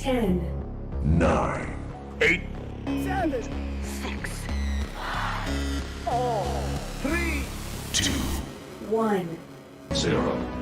10, 9, 8, 7, 6, 3, 2, 1. 0.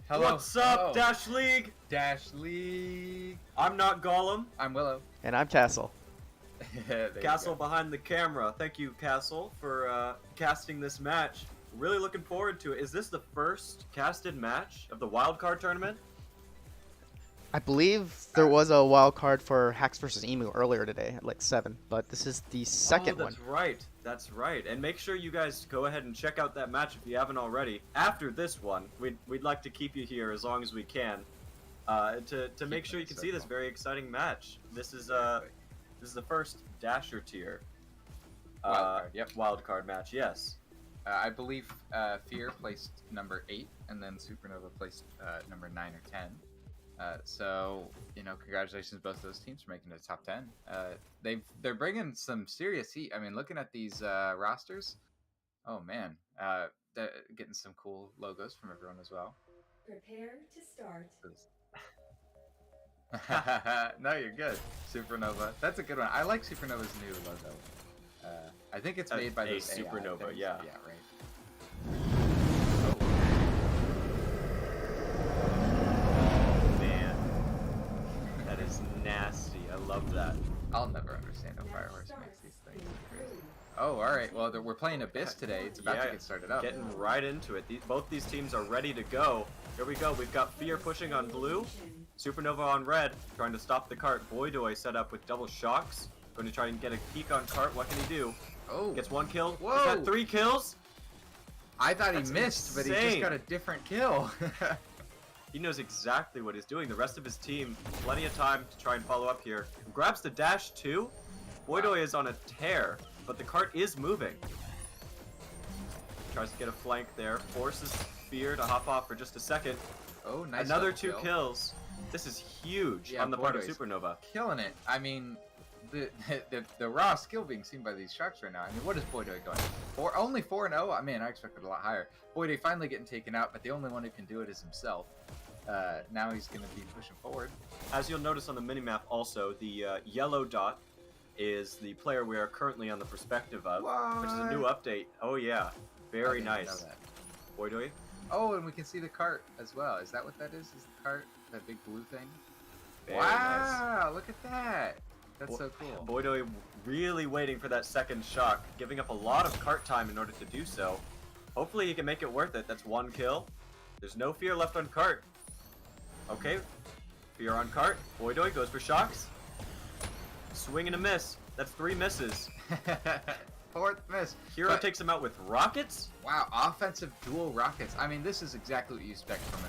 Hello. What's up, Hello. Dash League? Dash League. I'm Notgollum. I'm Willow. And I'm Kastle. There you Kastle go. behind the camera. Thank you, Kastle, for casting this match. Really looking forward to it. Is this the first casted match of the Wildcard tournament? I believe there was a wild card for Hacks versus Emu earlier today at like 7, but this is the second that's one. right. That's right. And make sure you guys go ahead and check out that match if you haven't already. After this one, we'd like to keep you here as long as we can, to make sure you can see this very exciting match. This is the first Dasher tier Wildcard, yep. Wildcard match. Yes. I believe FeaR placed number 8, and then Supernova placed number 9 or 10. So, you know, congratulations both those teams for making the top 10. They're bringing some serious heat. I mean, looking at these rosters, oh man, they're getting some cool logos from everyone as well. Prepare to start. No, you're good. Supernova. That's a good one. I like Supernova's new logo. I think it's made by those Supernova, AI things. yeah. Yeah, right. Man, that is nasty. I love that. I'll never understand how fireworks makes these things crazy. Oh, all right. Well, we're playing Abyss today. It's about to get started up. Getting right into it. Both these teams are ready to go. Here we go. We've got FeaR pushing on blue, Supernova on red, trying to stop the cart. Boydoy set up with double shocks. Going to try and get a peek on cart. What can he do? Oh, Gets 1 kill. Whoa. Is that 3 kills? I thought That's he missed, but he just insane. got a different kill. He knows exactly what he's doing. The rest of his team, plenty of time to try and follow up here. Grabs the dash too. Boydoy is on a tear, but the cart is moving. Tries to get a flank there. Forces FeaR to hop off for just a second. Oh, nice. Another double 2 kill. kills. This is huge Yeah, on the part of Boydoy's Supernova. Killing it. I mean, the raw skill being seen by these sharks right now. I mean, what is Boydoy going? Only 4-0? I mean, I expected a lot higher. Boydoy finally getting taken out, but the only one who can do it is himself. Now he's going to be pushing forward. As you'll notice on the minimap also, the yellow dot is the player we are currently on the perspective of, which is a new update. Oh yeah, very nice. Know that. Boydoy? Oh, and we can see the cart as well. Is that what that is? Is the cart that big blue thing? Very Wow, look at that. That's so cool. Boydoy really waiting for that second shock, giving up a lot of cart time in order to do so. Hopefully he can make it worth it. That's 1 kill. There's no FeaR left on cart. Okay, FeaR on cart. Boydoy goes for shocks. Swing and a miss. That's 3 misses. 4th miss. Hero But- takes him out with rockets. Wow, offensive dual rockets. I mean, this is exactly what you expect from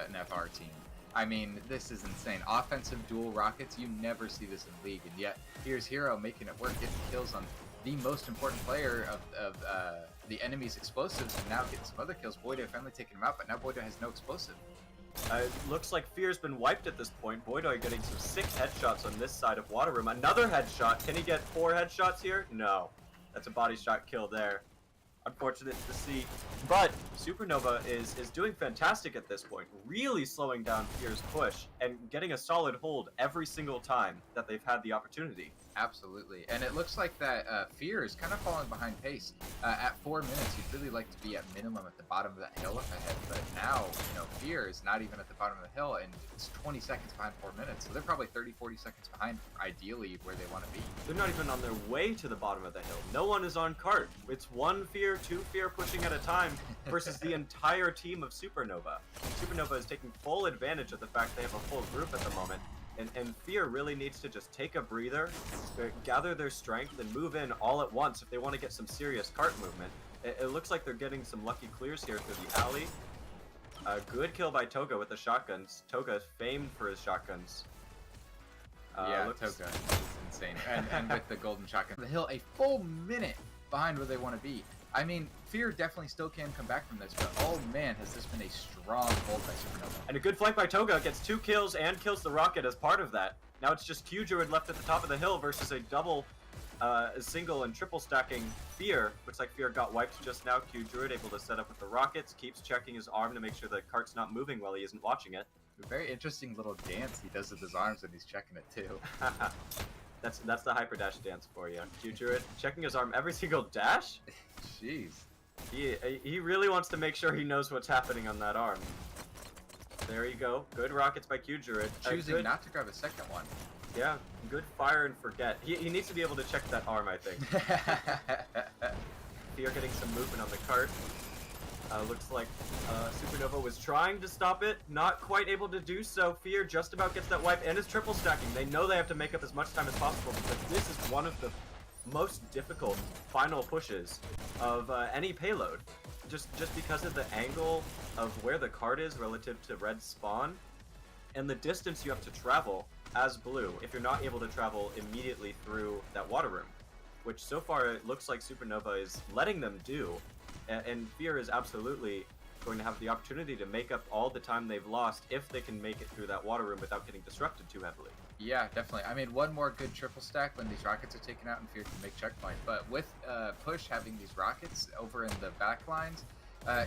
an FR team. I mean, this is insane. Offensive dual rockets, you never see this in League, and yet here's Hero making it work, getting kills on the most important player of the enemy's explosives, and now getting some other kills. Boydoy finally taking him out, but now Boydoy has no explosive. It looks like FeaR's been wiped at this point. Boydoy getting some sick headshots on this side of Water Room. Another headshot. Can he get 4 headshots here? No. That's a body shot kill there. Unfortunate to see. But Supernova is doing fantastic at this point. Really slowing down FeaR's push and getting a solid hold every single time that they've had the opportunity. Absolutely, and it looks like that FeaR is kind of falling behind pace. At 4 minutes, you'd really like to be at minimum at the bottom of that hill up ahead, but now, you know, FeaR is not even at the bottom of the hill, and it's 20 seconds behind 4 minutes, so they're probably 30, 40 seconds behind, ideally, where they want to be. They're not even on their way to the bottom of the hill. No one is on cart. It's 1 FeaR, 2 FeaR pushing at a time versus the entire team of Supernova. Supernova is taking full advantage of the fact they have a full group at the moment. And FeaR really needs to just take a breather, gather their strength, and move in all at once if they want to get some serious cart movement. It looks like they're getting some lucky clears here through the alley. A good kill by Toga with the shotguns. Toga is famed for his shotguns. Yeah, Toga is insane. And with the golden shotgun. The hill, a full minute behind where they want to be. I mean, FeaR definitely still can come back from this, but oh man, has this been a strong hold by Supernova. And a good flank by Toga, gets 2 kills and kills the rocket as part of that. Now it's just Q-Druid left at the top of the hill versus a double, single and triple stacking FeaR. Looks like FeaR got wiped just now. Q-Druid able to set up with the rockets, keeps checking his arm to make sure the cart's not moving while he isn't watching it. A very interesting little dance he does with his arms when he's checking it too. That's the Hyperdash dance for you. Q-Druid checking his arm every single dash? Jeez. He really wants to make sure he knows what's happening on that arm. There you go. Good rockets by Q-Druid. Choosing not to grab a second one. Yeah, good fire and forget. He needs to be able to check that arm, I think. FeaR getting some movement on the cart. Looks like Supernova was trying to stop it, not quite able to do so. FeaR just about gets that wipe and is triple stacking. They know they have to make up as much time as possible because this is one of the most difficult final pushes of any payload. Just because of the angle of where the cart is relative to red spawn and the distance you have to travel as blue if you're not able to travel immediately through that water room, which so far it looks like Supernova is letting them do. And FeaR is absolutely going to have the opportunity to make up all the time they've lost if they can make it through that water room without getting disrupted too heavily. Yeah, definitely. I mean, one more good triple stack when these rockets are taken out and FeaR can make checkpoint. But with Push having these rockets over in the back lines,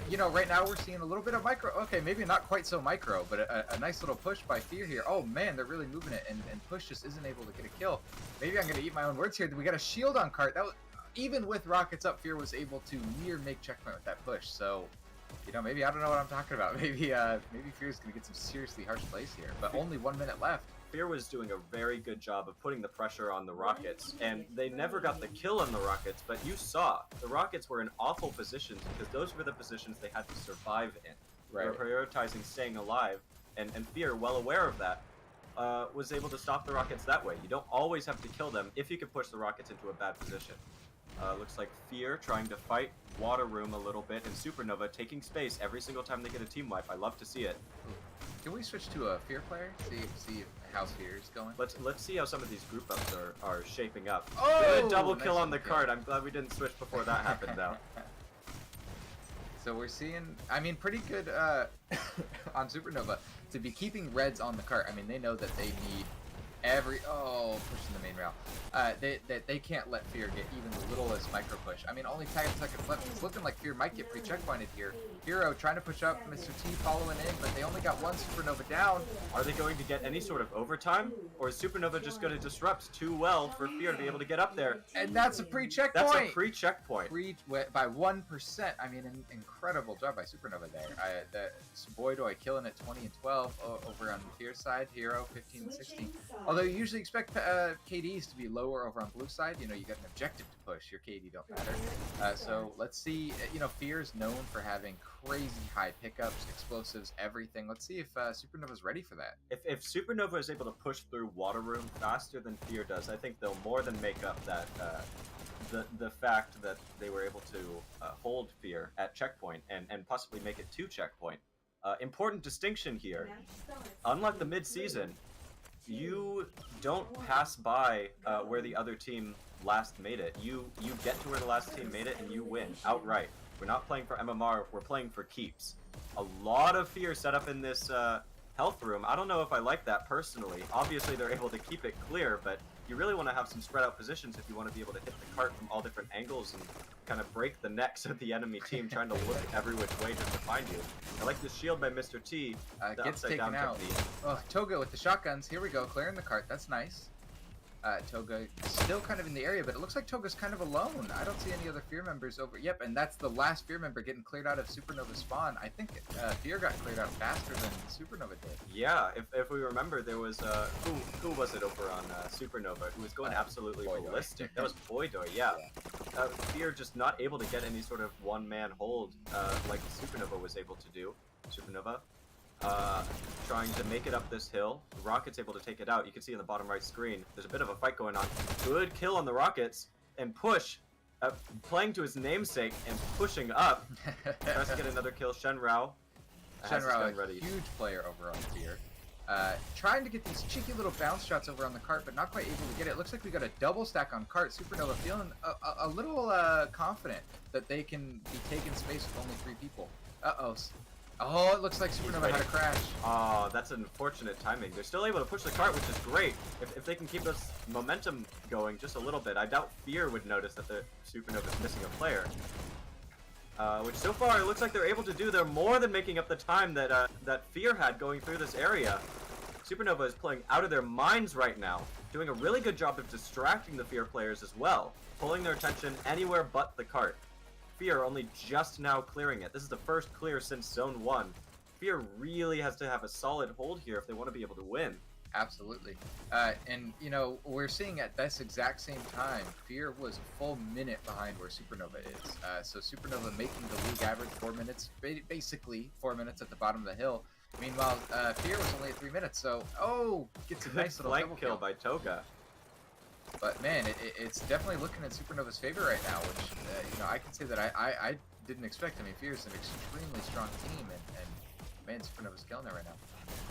you know, right now we're seeing a little bit of micro. Okay, maybe not quite so micro, but a nice little push by FeaR here. Oh man, they're really moving it, and Push just isn't able to get a kill. Maybe I'm going to eat my own words here. We got a shield on cart. That was, even with rockets up, FeaR was able to near make checkpoint with that push. So, you know, maybe I don't know what I'm talking about. Maybe FeaR's going to get some seriously harsh plays here. But only 1 minute left. FeaR was doing a very good job of putting the pressure on the rockets, and they never got the kill on the rockets, but you saw the rockets were in awful positions because those were the positions they had to survive in. They were prioritizing staying alive, and FeaR, well aware of that, was able to stop the rockets that way. You don't always have to kill them if you can push the rockets into a bad position. Looks like FeaR trying to fight Water Room a little bit, and Supernova taking space every single time they get a team wipe. I love to see it. Can we switch to a FeaR player? See how FeaR is going? Let's see how some of these group ups are shaping up. Oh, good double nice kill on the kill. cart. I'm glad we didn't switch before that happened though. So we're seeing, I mean, pretty good on Supernova to be keeping reds on the cart. I mean, they know that they need pushing the main rail. They can't let FeaR get even the littlest micro push. I mean, only 10 seconds left. It's looking like FeaR might get pre-checkpointed here. Hero trying to push up, Mr. T following in, but they only got one Supernova down. Are they going to get any sort of overtime? Or is Supernova just going to disrupt too well for FeaR to be able to get up there? And that's a pre-checkpoint. That's a pre-checkpoint. By 1%. I mean, an incredible job by Supernova there. Boy, do I killing it 20 and 12 over on the FeaR side. Hero 15 and 16. Although you usually expect KDs to be lower over on blue side. You know, you got an objective to push. Your KD don't matter. So let's see. You know, FeaR is known for having crazy high pickups, explosives, everything. Let's see if Supernova's ready for that. If Supernova is able to push through Water Room faster than FeaR does, I think they'll more than make up that the fact that they were able to hold FeaR at checkpoint and possibly make it to checkpoint. Important distinction here. Unlike the mid-season, you don't pass by where the other team last made it. You get to where the last team made it and you win outright. We're not playing for MMR, we're playing for keeps. A lot of FeaR set up in this health room. I don't know if I like that personally. Obviously they're able to keep it clear, but you really want to have some spread out positions if you want to be able to hit the cart from all different angles and kind of break the necks of the enemy team trying to look every which way just to find you. I like the shield by Mr. T. Gets taken out. Oh, Toga with the shotguns. Here we go, clearing the cart. That's nice. Toga still kind of in the area, but it looks like Toga's kind of alone. I don't see any other FeaR members over. Yep, and that's the last FeaR member getting cleared out of Supernova spawn. I think FeaR got cleared out faster than Supernova did. Yeah, if we remember, there was who was it over on Supernova who was going absolutely ballistic. That was Boydoy, yeah. FeaR just not able to get any sort of one-man hold like Supernova was able to do. Supernova trying to make it up this hill. Rocket's able to take it out. You can see in the bottom right screen, there's a bit of a fight going on. Good kill on the Rockets, and push, playing to his namesake and pushing up. Tries to get another kill. Shenrao has his gun ready. Huge player over on FeaR. Trying to get these cheeky little bounce shots over on the cart, but not quite able to get it. Looks like we got a double stack on cart. Supernova feeling a little confident that they can be taking space with only 3 people. Uh-oh. Oh, it looks like Supernova had a crash. Oh, that's unfortunate timing. They're still able to push the cart, which is great. If they can keep this momentum going just a little bit, I doubt FeaR would notice that the Supernova is missing a player. Which so far it looks like they're able to do. They're more than making up the time that that FeaR had going through this area. Supernova is playing out of their minds right now, doing a really good job of distracting the FeaR players as well, pulling their attention anywhere but the cart. FeaR only just now clearing it. This is the first clear since Zone 1. FeaR really has to have a solid hold here if they want to be able to win. Absolutely. And, you know, we're seeing at this exact same time, FeaR was a full minute behind where Supernova is. So Supernova making the league average 4 minutes, basically 4 minutes at the bottom of the hill. Meanwhile, FeaR was only at 3 minutes, so, gets a nice little double kill by Toga. But man, it's definitely looking in Supernova's favor right now, which, you know, I can say that I didn't expect. I mean, FeaR is an extremely strong team, and man, Supernova's killing it right now.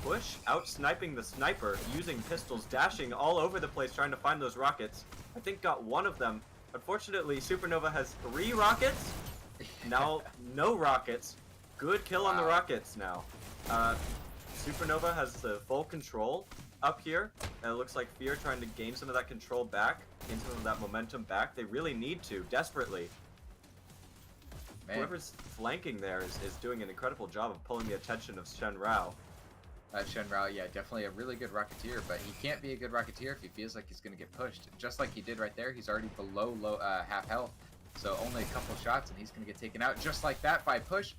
Push, out-sniping the sniper, using pistols, dashing all over the place, trying to find those rockets. I think got one of them. Unfortunately, Supernova has 3 rockets. Now, no rockets. Good kill on the rockets now. Supernova has the full control up here, and it looks like FeaR trying to gain some of that control back, gain some of that momentum back. They really need to, desperately. Man. Whoever's flanking there is doing an incredible job of pulling the attention of Shenrao. Shenrao, yeah, definitely a really good Rocketeer, but he can't be a good Rocketeer if he feels like he's going to get pushed. Just like he did right there, he's already below half health, so only a couple shots and he's going to get taken out just like that by push.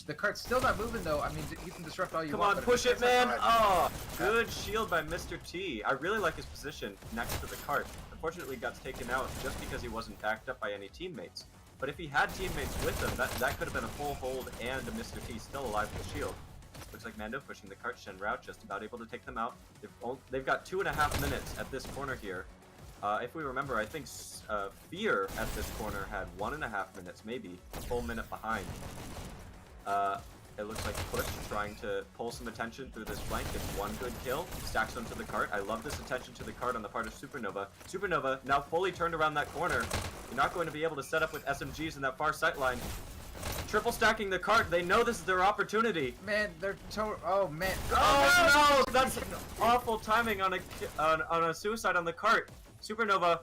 The cart's still not moving though. I mean, you can disrupt all you want. Come on, push it, man! Oh, good shield by Mr. T. I really like his position next to the cart. Unfortunately, got taken out just because he wasn't backed up by any teammates. But if he had teammates with him, that could have been a full hold and a Mr. T still alive with the shield. Looks like Mando pushing the cart. Shenrao just about able to take them out. They've got 2.5 minutes at this corner here. If we remember, I think FeaR at this corner had 1.5 minutes, maybe a full minute behind. It looks like Push trying to pull some attention through this flank. Gets one good kill, stacks onto the cart. I love this attention to the cart on the part of Supernova. Supernova now fully turned around that corner. You're not going to be able to set up with SMGs in that far sight line. triple stacking the cart. They know this is their opportunity. Man, they're oh man. Oh no! That's awful timing on a suicide on the cart. Supernova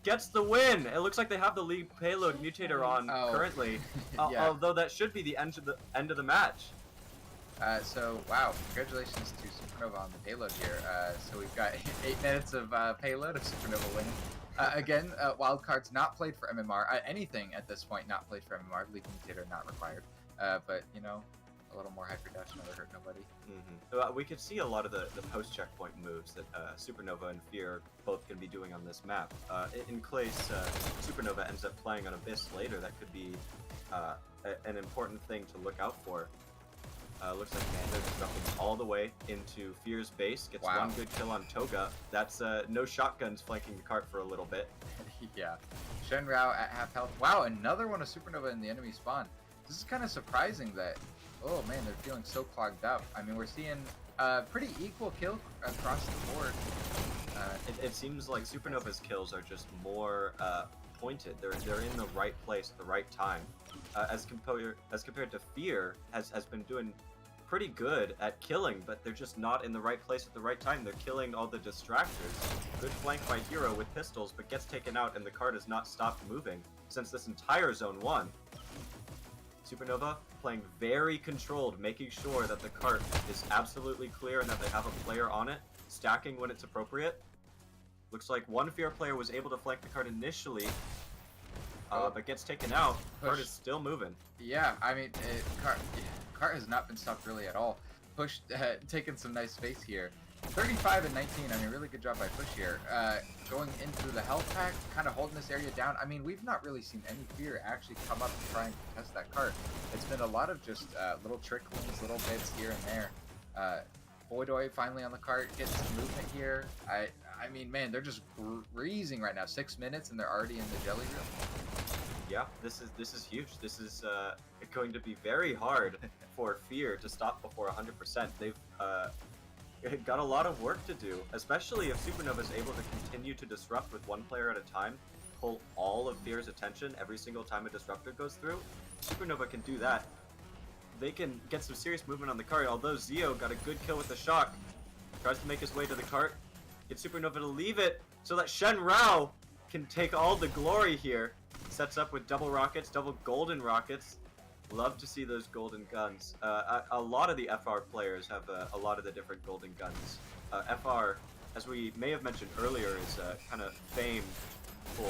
gets the win. It looks like they have the lead payload mutator on currently, Yeah. although that should be the end of the match. So wow, congratulations to Supernova on the payload here. So we've got 8 minutes of payload of Supernova winning. Again, Wildcard's not played for MMR. Anything at this point not played for MMR. Lead mutator not required. But you know, a little more Hyperdash never hurt nobody. We could see a lot of the post checkpoint moves that Supernova and FeaR both can be doing on this map. In case Supernova ends up playing on Abyss later, that could be an important thing to look out for. Looks like Mando dropping all the way into FeaR's base, gets one good kill on Toga. That's no shotguns flanking the cart for a little bit. Yeah. Shenrao at half health. Wow, another one of Supernova in the enemy spawn. This is kind of surprising that, oh man, they're feeling so clogged up. I mean, we're seeing pretty equal kill across the board. It seems like Supernova's kills are just more pointed. They're in the right place at the right time. As compared to FeaR has been doing pretty good at killing, but they're just not in the right place at the right time. They're killing all the distractors. Good flank by Hero with pistols, but gets taken out and the cart has not stopped moving since this entire Zone 1. Supernova playing very controlled, making sure that the cart is absolutely clear and that they have a player on it, stacking when it's appropriate. Looks like one FeaR player was able to flank the cart initially, but gets taken out. Cart is still moving. Yeah, I mean, Cart has not been stopped really at all. Push, taking some nice space here. 35 and 19, I mean, really good job by Push here. Going into the health pack, kind of holding this area down. I mean, we've not really seen any FeaR actually come up and try and contest that cart. It's been a lot of just little tricklings, little bits here and there. Boydoy finally on the cart, getting some movement here. I mean, man, they're just breezing right now. 6 minutes and they're already in the jelly room. Yeah, this is huge. This is going to be very hard for FeaR to stop before 100%. They've got a lot of work to do, especially if Supernova is able to continue to disrupt with one player at a time, pull all of FeaR's attention every single time a disruptor goes through. Supernova can do that. They can get some serious movement on the cart, although Zeo got a good kill with the shock. Tries to make his way to the cart, get Supernova to leave it so that Shenrao can take all the glory here. Sets up with double rockets, double golden rockets. Love to see those golden guns. A lot of the FR players have a lot of the different golden guns. FR, as we may have mentioned earlier, is kind of famed for...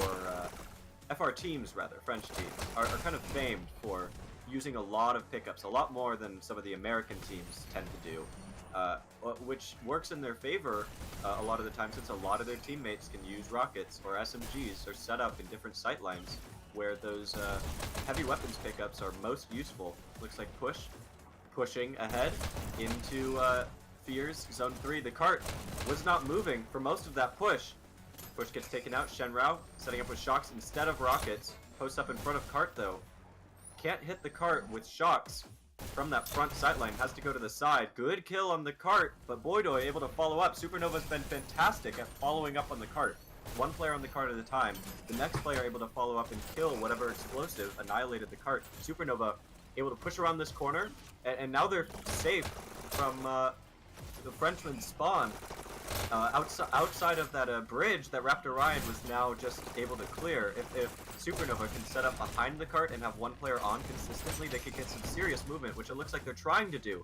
FR teams, rather, French teams, are kind of famed for using a lot of pickups, a lot more than some of the American teams tend to do. Which works in their favor a lot of the time, since a lot of their teammates can use rockets or SMGs or set up in different sight lines where those heavy weapons pickups are most useful. Looks like pushing ahead into FeaR's Zone 3. The cart was not moving for most of that push. Push gets taken out. Shenrao setting up with shocks instead of rockets. Posts up in front of cart though. Can't hit the cart with shocks from that front sightline, has to go to the side. Good kill on the cart, but Boydoy able to follow up. Supernova's been fantastic at following up on the cart. One player on the cart at a time. The next player able to follow up and kill whatever explosive annihilated the cart. Supernova able to push around this corner, and now they're safe from the Frenchman's spawn. Outside of that bridge that Raptor Ryan was now just able to clear. If Supernova can set up behind the cart and have one player on consistently, they could get some serious movement, which it looks like they're trying to do.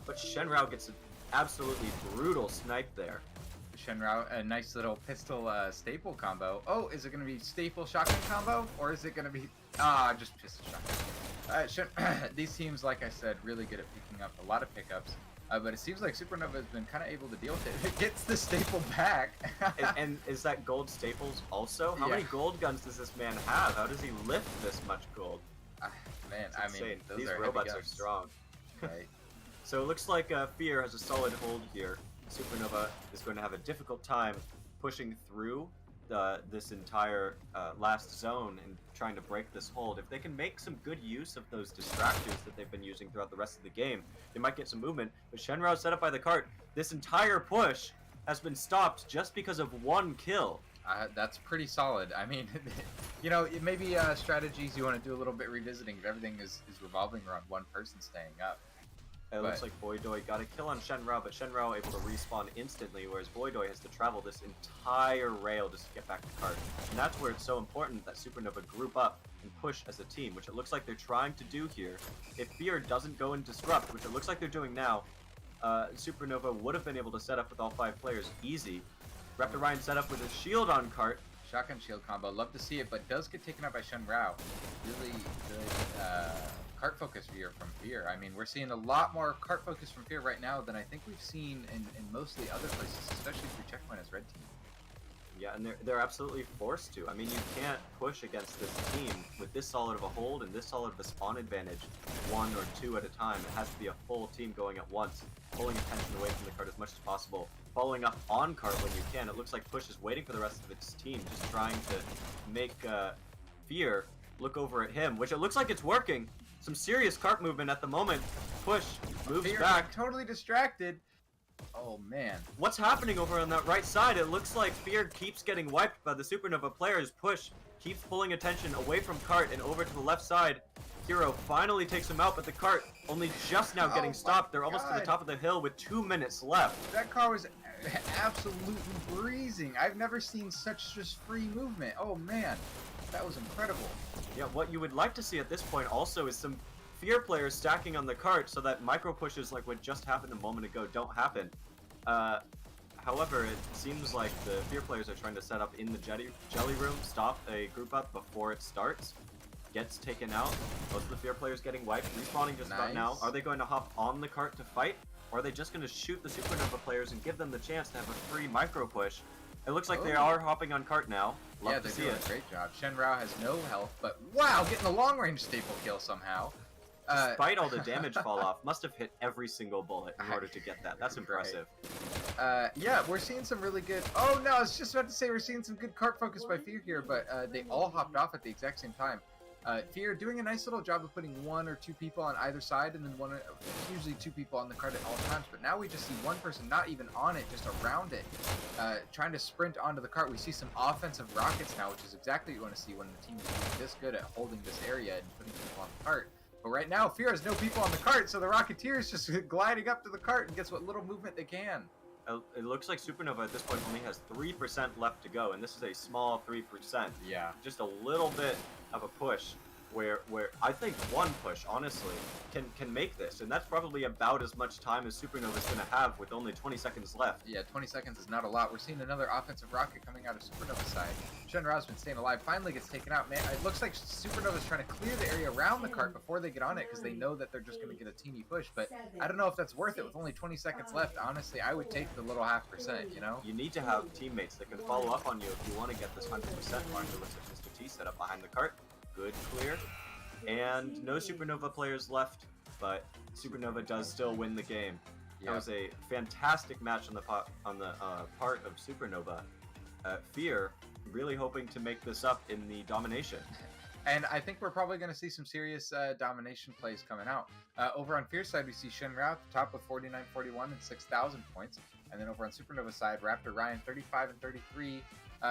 But Shenrao gets an absolutely brutal snipe there. Shenrao, a nice little pistol staple combo. Oh, is it going to be staple shotgun combo? Or is it going to be... just pistol shotgun. These teams, like I said, really good at picking up a lot of pickups. But it seems like Supernova has been kind of able to deal with it. It gets the staple back. and is that gold staples also? How many gold guns does this man have? How does he lift this much gold? Man, It's I insane. mean, those These are robots heavy are guns. strong. Right. So it looks like FeaR has a solid hold here. Supernova is going to have a difficult time pushing through this entire last zone and trying to break this hold. If they can make some good use of those distractors that they've been using throughout the rest of the game, they might get some movement. But Shenrao set up by the cart. This entire push has been stopped just because of one kill. That's pretty solid. I mean, maybe strategies you want to do a little bit revisiting, but everything is revolving around one person staying up. It looks like Boydoi got a kill on Shenrao, but Shenrao able to respawn instantly, whereas Boydoi has to travel this entire rail just to get back to cart. And that's where it's so important that Supernova group up and push as a team, which it looks like they're trying to do here. If FeaR doesn't go and disrupt, which it looks like they're doing now, Supernova would have been able to set up with all 5 players easy. Raptor Ryan set up with a shield on cart. Shotgun shield combo, love to see it, but does get taken out by Shenrao. Really good cart focus here from FeaR. I mean, we're seeing a lot more cart focus from FeaR right now than I think we've seen in mostly other places, especially through Checkpoint as red team. Yeah, and they're absolutely forced to. I mean, you can't push against this team with this solid of a hold and this solid of a spawn advantage 1 or 2 at a time. It has to be a full team going at once, pulling attention away from the cart as much as possible, following up on cart when you can. It looks like Push is waiting for the rest of its team, just trying to make FeaR look over at him, which it looks like it's working. Some serious cart movement at the moment. Push moves FeaR back. Totally distracted. Oh man. What's happening over on that right side? It looks like FeaR keeps getting wiped by the Supernova players. Push keeps pulling attention away from cart and over to the left side. Hero finally takes him out, but the cart only just now getting stopped. They're almost to the top of the hill with 2 minutes left. That car was absolutely breezing. I've never seen such just free movement. Oh man, that was incredible. Yeah, what you would like to see at this point also is some FeaR players stacking on the cart so that micro pushes like what just happened a moment ago don't happen. However, it seems like the FeaR players are trying to set up in the jelly room, stop a group up before it starts. Gets taken out. Most of the FeaR players getting wiped, respawning just about now. Are they going to hop on the cart to fight? Or are they just going to shoot the Supernova players and give them the chance to have a free micro push? It looks like they are hopping on cart now. Love to see it. A great job. Shenrao has no health, but wow, getting the long range staple kill somehow. Despite all the damage fall off, must have hit every single bullet in order to get that. That's impressive. Yeah, we're seeing some really good... Oh no, I was just about to say we're seeing some good cart focus by FeaR here, but they all hopped off at the exact same time. FeaR doing a nice little job of putting 1 or 2 people on either side, and then usually 2 people on the cart at all times, but now we just see 1 person not even on it, just around it, trying to sprint onto the cart. We see some offensive rockets now, which is exactly what you want to see when the team is this good at holding this area and putting people on the cart. But right now, FeaR has no people on the cart, so the Rocketeer is just gliding up to the cart and gets what little movement they can. It looks like Supernova at this point only has 3% left to go, and this is a small 3%. Yeah. Just a little bit of a push where I think 1 push, honestly, can make this, and that's probably about as much time as Supernova's going to have with only 20 seconds left. Yeah, 20 seconds is not a lot. We're seeing another offensive rocket coming out of Supernova's side. Shenrao's been staying alive, finally gets taken out. Man, it looks like Supernova's trying to clear the area around the cart before they get on it because they know that they're just going to get a teeny push, but I don't know if that's worth it with only 20 seconds left. Honestly, I would take the little 0.5%, you know? You need to have teammates that can follow up on you if you want to get this 100% mark. It looks like Mr. T set up behind the cart. Good clear. And no Supernova players left, but Supernova does still win the game. That was a fantastic match on the part of Supernova. FeaR really hoping to make this up in the domination. And I think we're probably going to see some serious domination plays coming out. Over on FeaR's side, we see Shenrao at the top with 49-41 and 6,000 points. And then over on Supernova's side, Raptor Ryan 35 and 33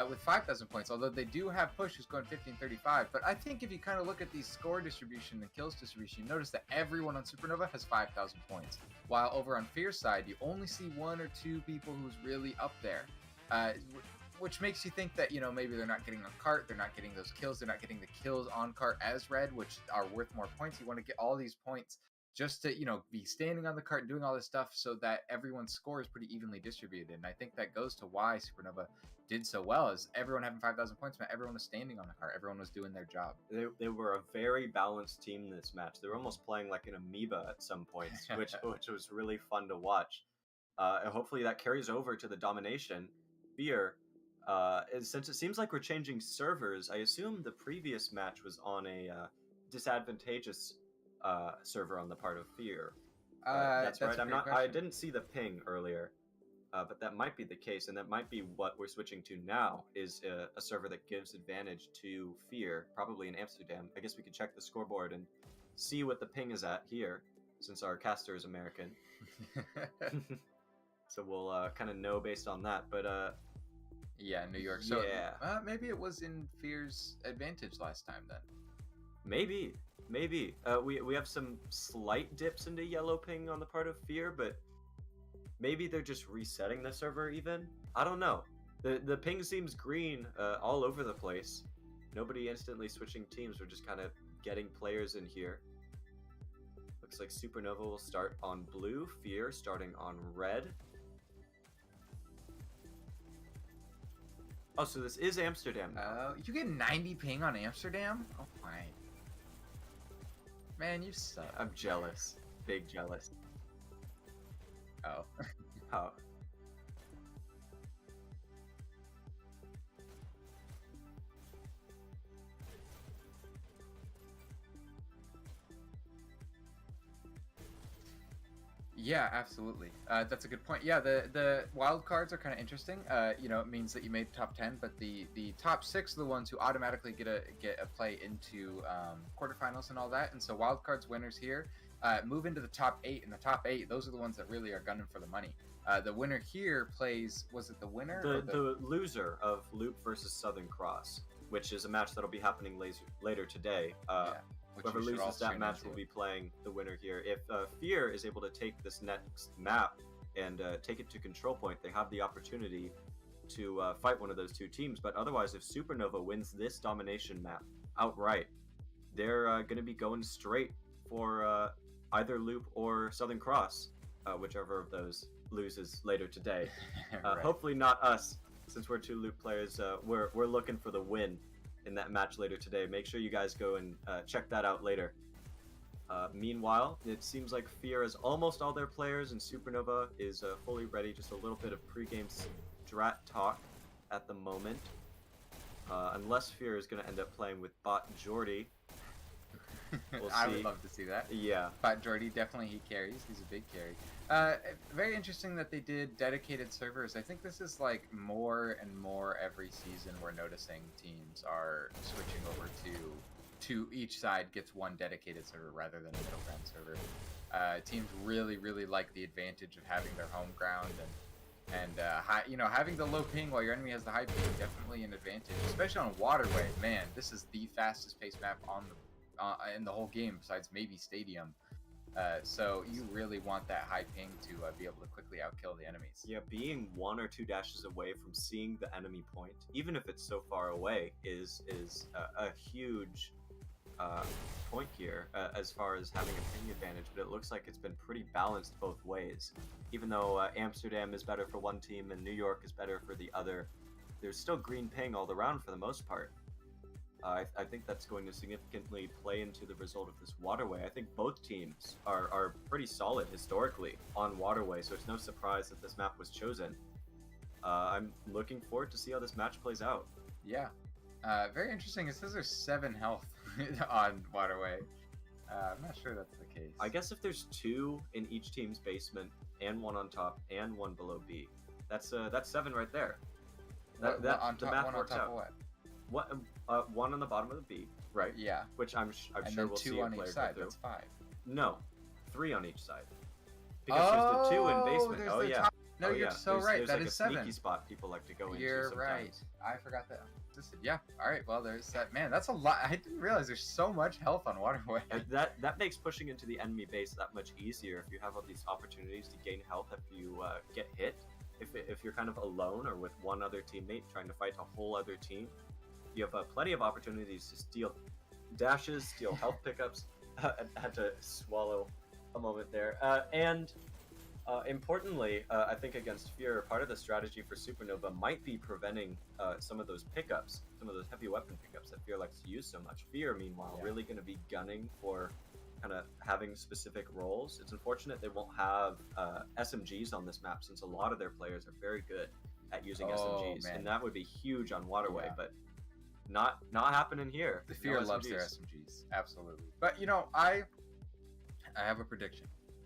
with 5,000 points. Although they do have Push who's going 50 and 35. But I think if you kind of look at the score distribution and kills distribution, you notice that everyone on Supernova has 5,000 points. While over on FeaR's side, you only see 1 or 2 people who's really up there. Which makes you think that, you know, maybe they're not getting on cart, they're not getting those kills, they're not getting the kills on cart as red, which are worth more points. You want to get all these points just to, you know, be standing on the cart and doing all this stuff so that everyone's score is pretty evenly distributed. And I think that goes to why Supernova did so well, is everyone having 5,000 points meant everyone was standing on the cart, everyone was doing their job. They were a very balanced team in this match. They were almost playing like an amoeba at some points, which was really fun to watch. And hopefully that carries over to the domination. FeaR, since it seems like we're changing servers, I assume the previous match was on a disadvantageous server on the part of FeaR. That's right. I didn't see the ping earlier, but that might be the case, and that might be what we're switching to now. Is a server that gives advantage to FeaR, probably in Amsterdam. I guess we could check the scoreboard and see what the ping is at here, since our caster is American. So we'll kind of know based on that, but. Yeah, New York. So Yeah. maybe it was in FeaR's advantage last time then. Maybe. We have some slight dips into yellow ping on the part of FeaR, but maybe they're just resetting the server even. I don't know. The ping seems green all over the place. Nobody instantly switching teams. We're just kind of getting players in here. Looks like Supernova will start on blue, FeaR starting on red. Oh, so this is Amsterdam now. You get 90 ping on Amsterdam? Oh my. Man, you suck. I'm jealous. Big jealous. Oh. Oh. Yeah, absolutely. That's a good point. Yeah, the wild cards are kind of interesting. You know, it means that you made top 10, but the top 6 are the ones who automatically get a play into quarterfinals and all that. And so wild cards winners here move into the top 8, and the top 8, those are the ones that really are gunning for the money. The winner here plays, was it the winner? The loser of Loop versus Southern Cross, which is a match that'll be happening later today. Yeah. Whoever loses that match will be playing the winner here. If FeaR is able to take this next map and take it to control point, they have the opportunity to fight one of those two teams. But otherwise, if Supernova wins this domination map outright, they're going to be going straight for either Loop or Southern Cross, whichever of those loses later today. Right. Hopefully not us, since we're 2 Loop players. We're looking for the win in that match later today. Make sure you guys go and check that out later. Meanwhile, it seems like FeaR has almost all their players, and Supernova is fully ready. Just a little bit of pregame strat talk at the moment. Unless FeaR is going to end up playing with Bot Jordy. We'll see. I would love to see that. Yeah. Bot Jordy, definitely he carries. He's a big carry. Very interesting that they did dedicated servers. I think this is like more and more every season we're noticing teams are switching over to each side gets one dedicated server rather than a middle ground server. Teams really like the advantage of having their home ground and high, you know, having the low ping while your enemy has the high ping, definitely an advantage, especially on Waterway. Man, this is the fastest paced map on the in the whole game besides maybe Stadium. So you really want that high ping to be able to quickly outkill the enemies. Yeah, being 1 or 2 dashes away from seeing the enemy point, even if it's so far away, is a huge point here as far as having a ping advantage. But it looks like it's been pretty balanced both ways. Even though Amsterdam is better for one team and New York is better for the other, there's still green ping all around for the most part. I think that's going to significantly play into the result of this Waterway. I think both teams are pretty solid historically on Waterway, so it's no surprise that this map was chosen. I'm looking forward to see how this match plays out. Yeah. Very interesting. It says there's 7 health on Waterway. I'm not sure that's the case. I guess if there's 2 in each team's basement and 1 on top and 1 below B, that's 7 right there. On The top, math one on works top out. of what? 1 on the bottom of the B, right? Yeah. Which I'm And sure then we'll 2 see a on player each go side. through. That's 5. No, 3 on each side. Because there's the 2 in basement. There's Oh the yeah. top. No, Oh, you're yeah. so There's- right. There's That like is a 7. sneaky spot people like to go into. You're sometimes. right. I forgot that. Yeah. All right. Well, there's that. Man, that's a lot. I didn't realize there's so much health on Waterway. And that makes pushing into the enemy base that much easier if you have all these opportunities to gain health if you get hit. If you're kind of alone or with one other teammate trying to fight a whole other team, you have plenty of opportunities to steal dashes, steal health pickups. I had to swallow a moment there. And importantly, I think against FeaR, part of the strategy for Supernova might be preventing some of those pickups, some of those heavy weapon pickups that FeaR likes to use so much. FeaR, meanwhile, really going to be gunning for kind of having specific roles. It's unfortunate they won't have SMGs on this map, since a lot of their players are very good at using SMGs, man. and that would be huge on Waterway, Yeah. but not happening here. The No FeaR loves their SMGs. SMGs. Absolutely. But, you know, I have a prediction.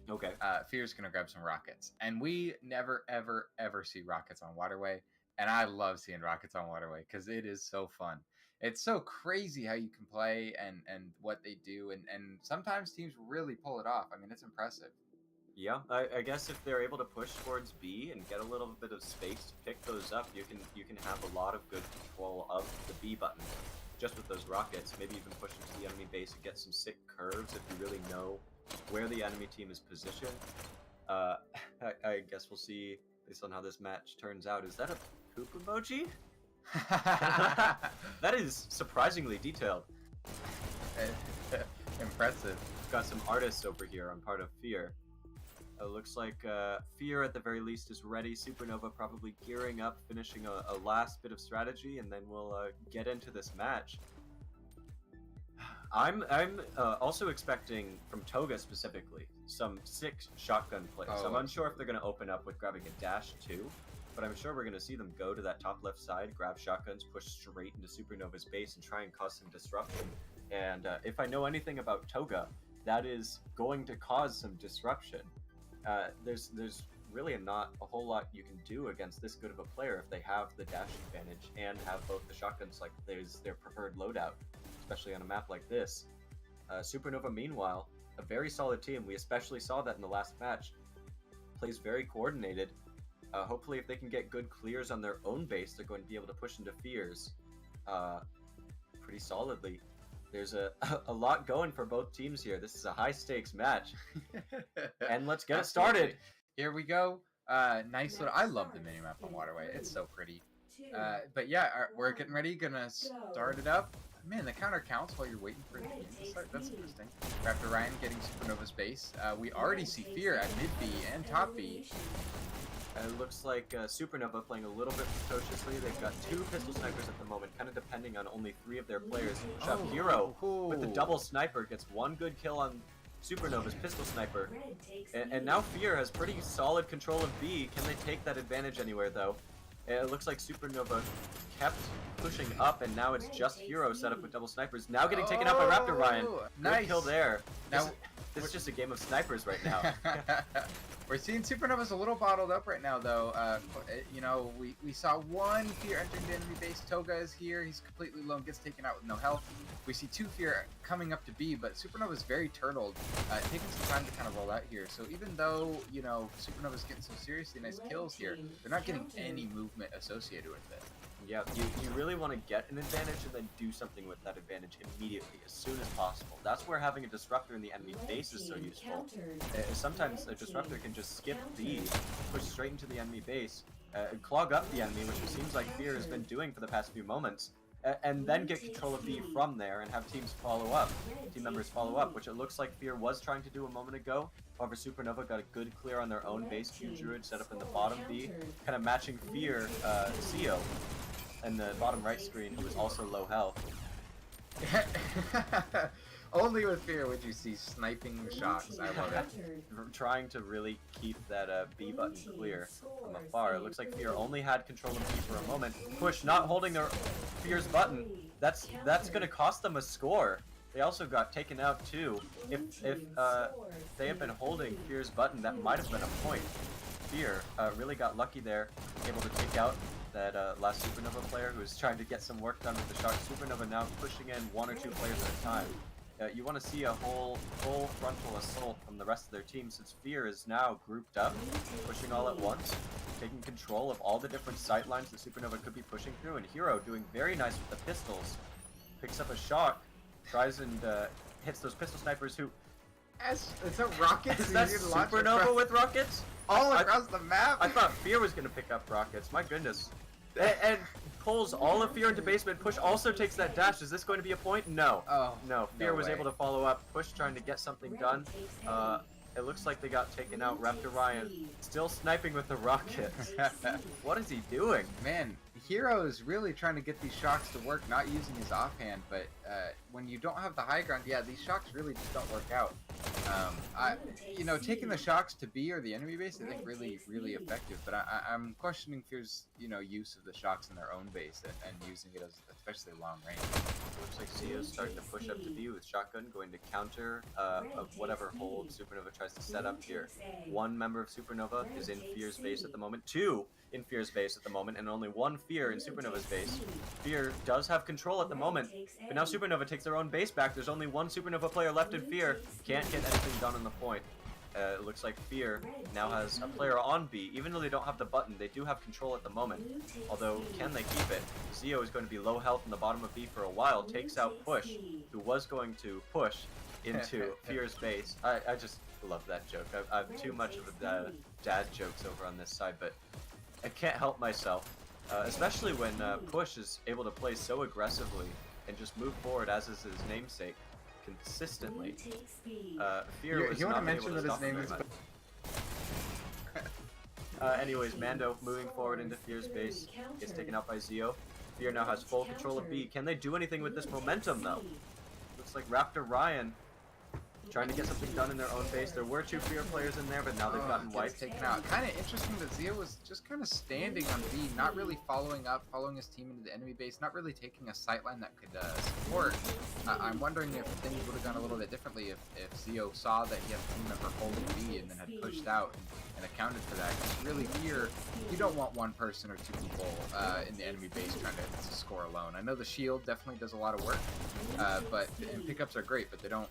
Okay. FeaR's going to grab some rockets. And we never, ever see rockets on Waterway. And I love seeing rockets on Waterway because it is so fun. It's so crazy how you can play and what they do. And sometimes teams really pull it off. I mean, it's impressive. Yeah, I guess if they're able to push towards B and get a little bit of space to pick those up, you can have a lot of good control of the B button just with those rockets. Maybe even push into the enemy base and get some sick curves if you really know where the enemy team is positioned. I guess we'll see based on how this match turns out. Is that a poop emoji? That is surprisingly detailed. Impressive. Got some artists over here on part of FeaR. Looks like FeaR at the very least is ready. Supernova probably gearing up, finishing a last bit of strategy, and then we'll get into this match. I'm also expecting from Toga specifically some sick shotgun plays. Oh. I'm unsure if they're going to open up with grabbing a dash too, but I'm sure we're going to see them go to that top left side, grab shotguns, push straight into Supernova's base, and try and cause some disruption. And if I know anything about Toga, that is going to cause some disruption. There's really not a whole lot you can do against this good of a player if they have the dash advantage and have both the shotguns like there's their preferred loadout, especially on a map like this. Supernova, meanwhile, a very solid team. We especially saw that in the last match. Plays very coordinated. Hopefully, if they can get good clears on their own base, they're going to be able to push into FeaR's pretty solidly. There's a lot going for both teams here. This is a high-stakes match. And let's get it started. Here we go. Nice little... I love the minimap on Waterway. It's so pretty. But yeah, we're getting ready. Gonna start it up. Man, the counter counts while you're waiting for the game to start. That's interesting. Raptor Ryan getting Supernova's base. We already see FeaR at mid B and top B. It looks like Supernova playing a little bit precociously. They've got 2 pistol snipers at the moment, kind of depending on only 3 of their players. Hero with the double sniper gets 1 good kill on Supernova's pistol sniper. And now FeaR has pretty solid control of B. Can they take that advantage anywhere, though? It looks like Supernova kept pushing up, and now it's just Hero set up with double snipers. Now getting taken out by Raptor Ryan. Nice Good kill there. Now, this is just a game of snipers right now. We're seeing Supernova's a little bottled up right now, though. You know, we saw 1 FeaR entering the enemy base. Toga is here. He's completely alone, gets taken out with no health. We see 2 FeaR coming up to B, but Supernova's very turtled, taking some time to kind of roll out here. So even though, you know, Supernova's getting some seriously nice kills here, they're not getting any movement associated with it. Yeah, you really want to get an advantage and then do something with that advantage immediately, as soon as possible. That's where having a disruptor in the enemy base is so useful. Sometimes a disruptor can just skip B, push straight into the enemy base, clog up the enemy, which it seems like FeaR has been doing for the past few moments, and then get control of B from there and have teams follow up, team members follow up, which it looks like FeaR was trying to do a moment ago. However, Supernova got a good clear on their own base. Q Druid set up in the bottom B, kind of matching FeaR CO in the bottom right screen, who is also low health. Only with FeaR would you see sniping shots. I love it. Trying to really keep that B button clear from afar. It looks like FeaR only had control of B for a moment. Push, not holding their FeaR's button. That's gonna cost them a score. They also got taken out too. If they had been holding FeaR's button, that might have been a point. FeaR really got lucky there, able to take out that last Supernova player who was trying to get some work done with the shock. Supernova now pushing in 1 or 2 players at a time. You want to see a full frontal assault from the rest of their team, since FeaR is now grouped up, pushing all at once, taking control of all the different sight lines that Supernova could be pushing through, and Hero doing very nice with the pistols. Picks up a shock, tries and hits those pistol snipers who... Is that rockets? Is that Supernova with rockets? All across the map? I thought FeaR was going to pick up rockets, my goodness. And pulls all of FeaR into basement. Push also takes that dash. Is this going to be a point? No. Oh, no. FeaR no was way. able to follow up. Push trying to get something done. It looks like they got taken out. Raptor Ryan still sniping with the rockets. What is he doing? Man, Hero is really trying to get these shocks to work, not using his offhand, but when you don't have the high ground, yeah, these shocks really just don't work out. You know, taking the shocks to B or the enemy base, I think really effective, but I'm questioning FeaR's, you know, use of the shocks in their own base and using it as especially long range. Looks like Sio's starting to push up to B with shotgun, going to counter of whatever hold Supernova tries to set up here. 1 member of Supernova is in FeaR's base at the moment, 2 in FeaR's base at the moment, and only 1 FeaR in Supernova's base. FeaR does have control at the moment, but now Supernova takes their own base back. There's only 1 Supernova player left in FeaR. Can't get anything done on the point. It looks like FeaR now has a player on B. Even though they don't have the button, they do have control at the moment. Although, can they keep it? Zio is going to be low health in the bottom of B for a while, takes out Push, who was going to push into FeaR's base. I just love that joke. I have too much of a dad jokes over on this side, but I can't help myself. Especially when Push is able to play so aggressively and just move forward, as is his namesake, consistently. FeaR was you want to not mention able to that his stop him name very is? much. Anyways, Mando moving forward into FeaR's base gets taken out by Zio. FeaR now has full control of B. Can they do anything with this momentum, though? Looks like Raptor Ryan trying to get something done in their own base. There were 2 FeaR players in there, but now they've gotten wiped. Taken out. Kind of interesting that Zio was just kind of standing on B, not really following his team into the enemy base, not really taking a sightline that could support. I'm wondering if things would have gone a little bit differently if Zio saw that he had a team member holding B and then had pushed out and accounted for that. Because really here, you don't want one person or 2 people in the enemy base trying to score alone. I know the shield definitely does a lot of work, and pickups are great, but they don't,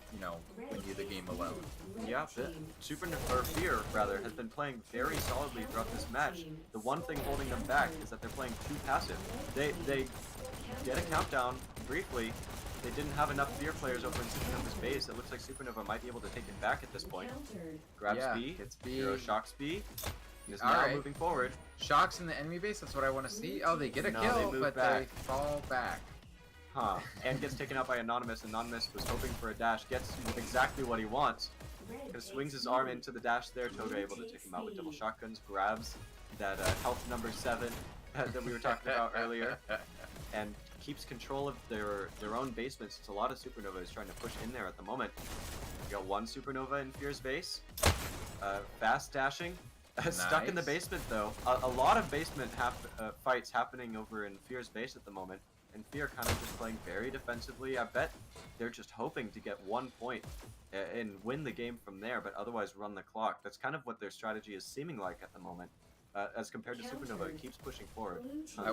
win you the game alone. Yeah, FeaR rather has been playing very solidly throughout this match. The one thing holding them back is that they're playing too passive. They get a countdown briefly. They didn't have enough FeaR players over in Supernova's base. It looks like Supernova might be able to take it back at this point. Grabs B, gets B. Hero shocks B. Is All now right. moving forward. Shocks in the enemy base, that's what I want to see. Oh, they get a No, kill, they move but back. they fall back. Huh. And gets taken out by Anonymous. Anonymous was hoping for a dash, gets exactly what he wants. Kind of swings his arm into the dash there. Toga able to take him out with double shotguns, grabs that health number 7 that we were talking about earlier, and keeps control of their own basement, since a lot of Supernova is trying to push in there at the moment. We got 1 Supernova in FeaR's base. Fast dashing. Stuck in the Nice. basement though. A lot of basement fights happening over in FeaR's base at the moment. And FeaR kind of just playing very defensively. I bet they're just hoping to get 1 point and win the game from there, but otherwise run the clock. That's kind of what their strategy is seeming like at the moment. As compared to Supernova, it keeps pushing forward.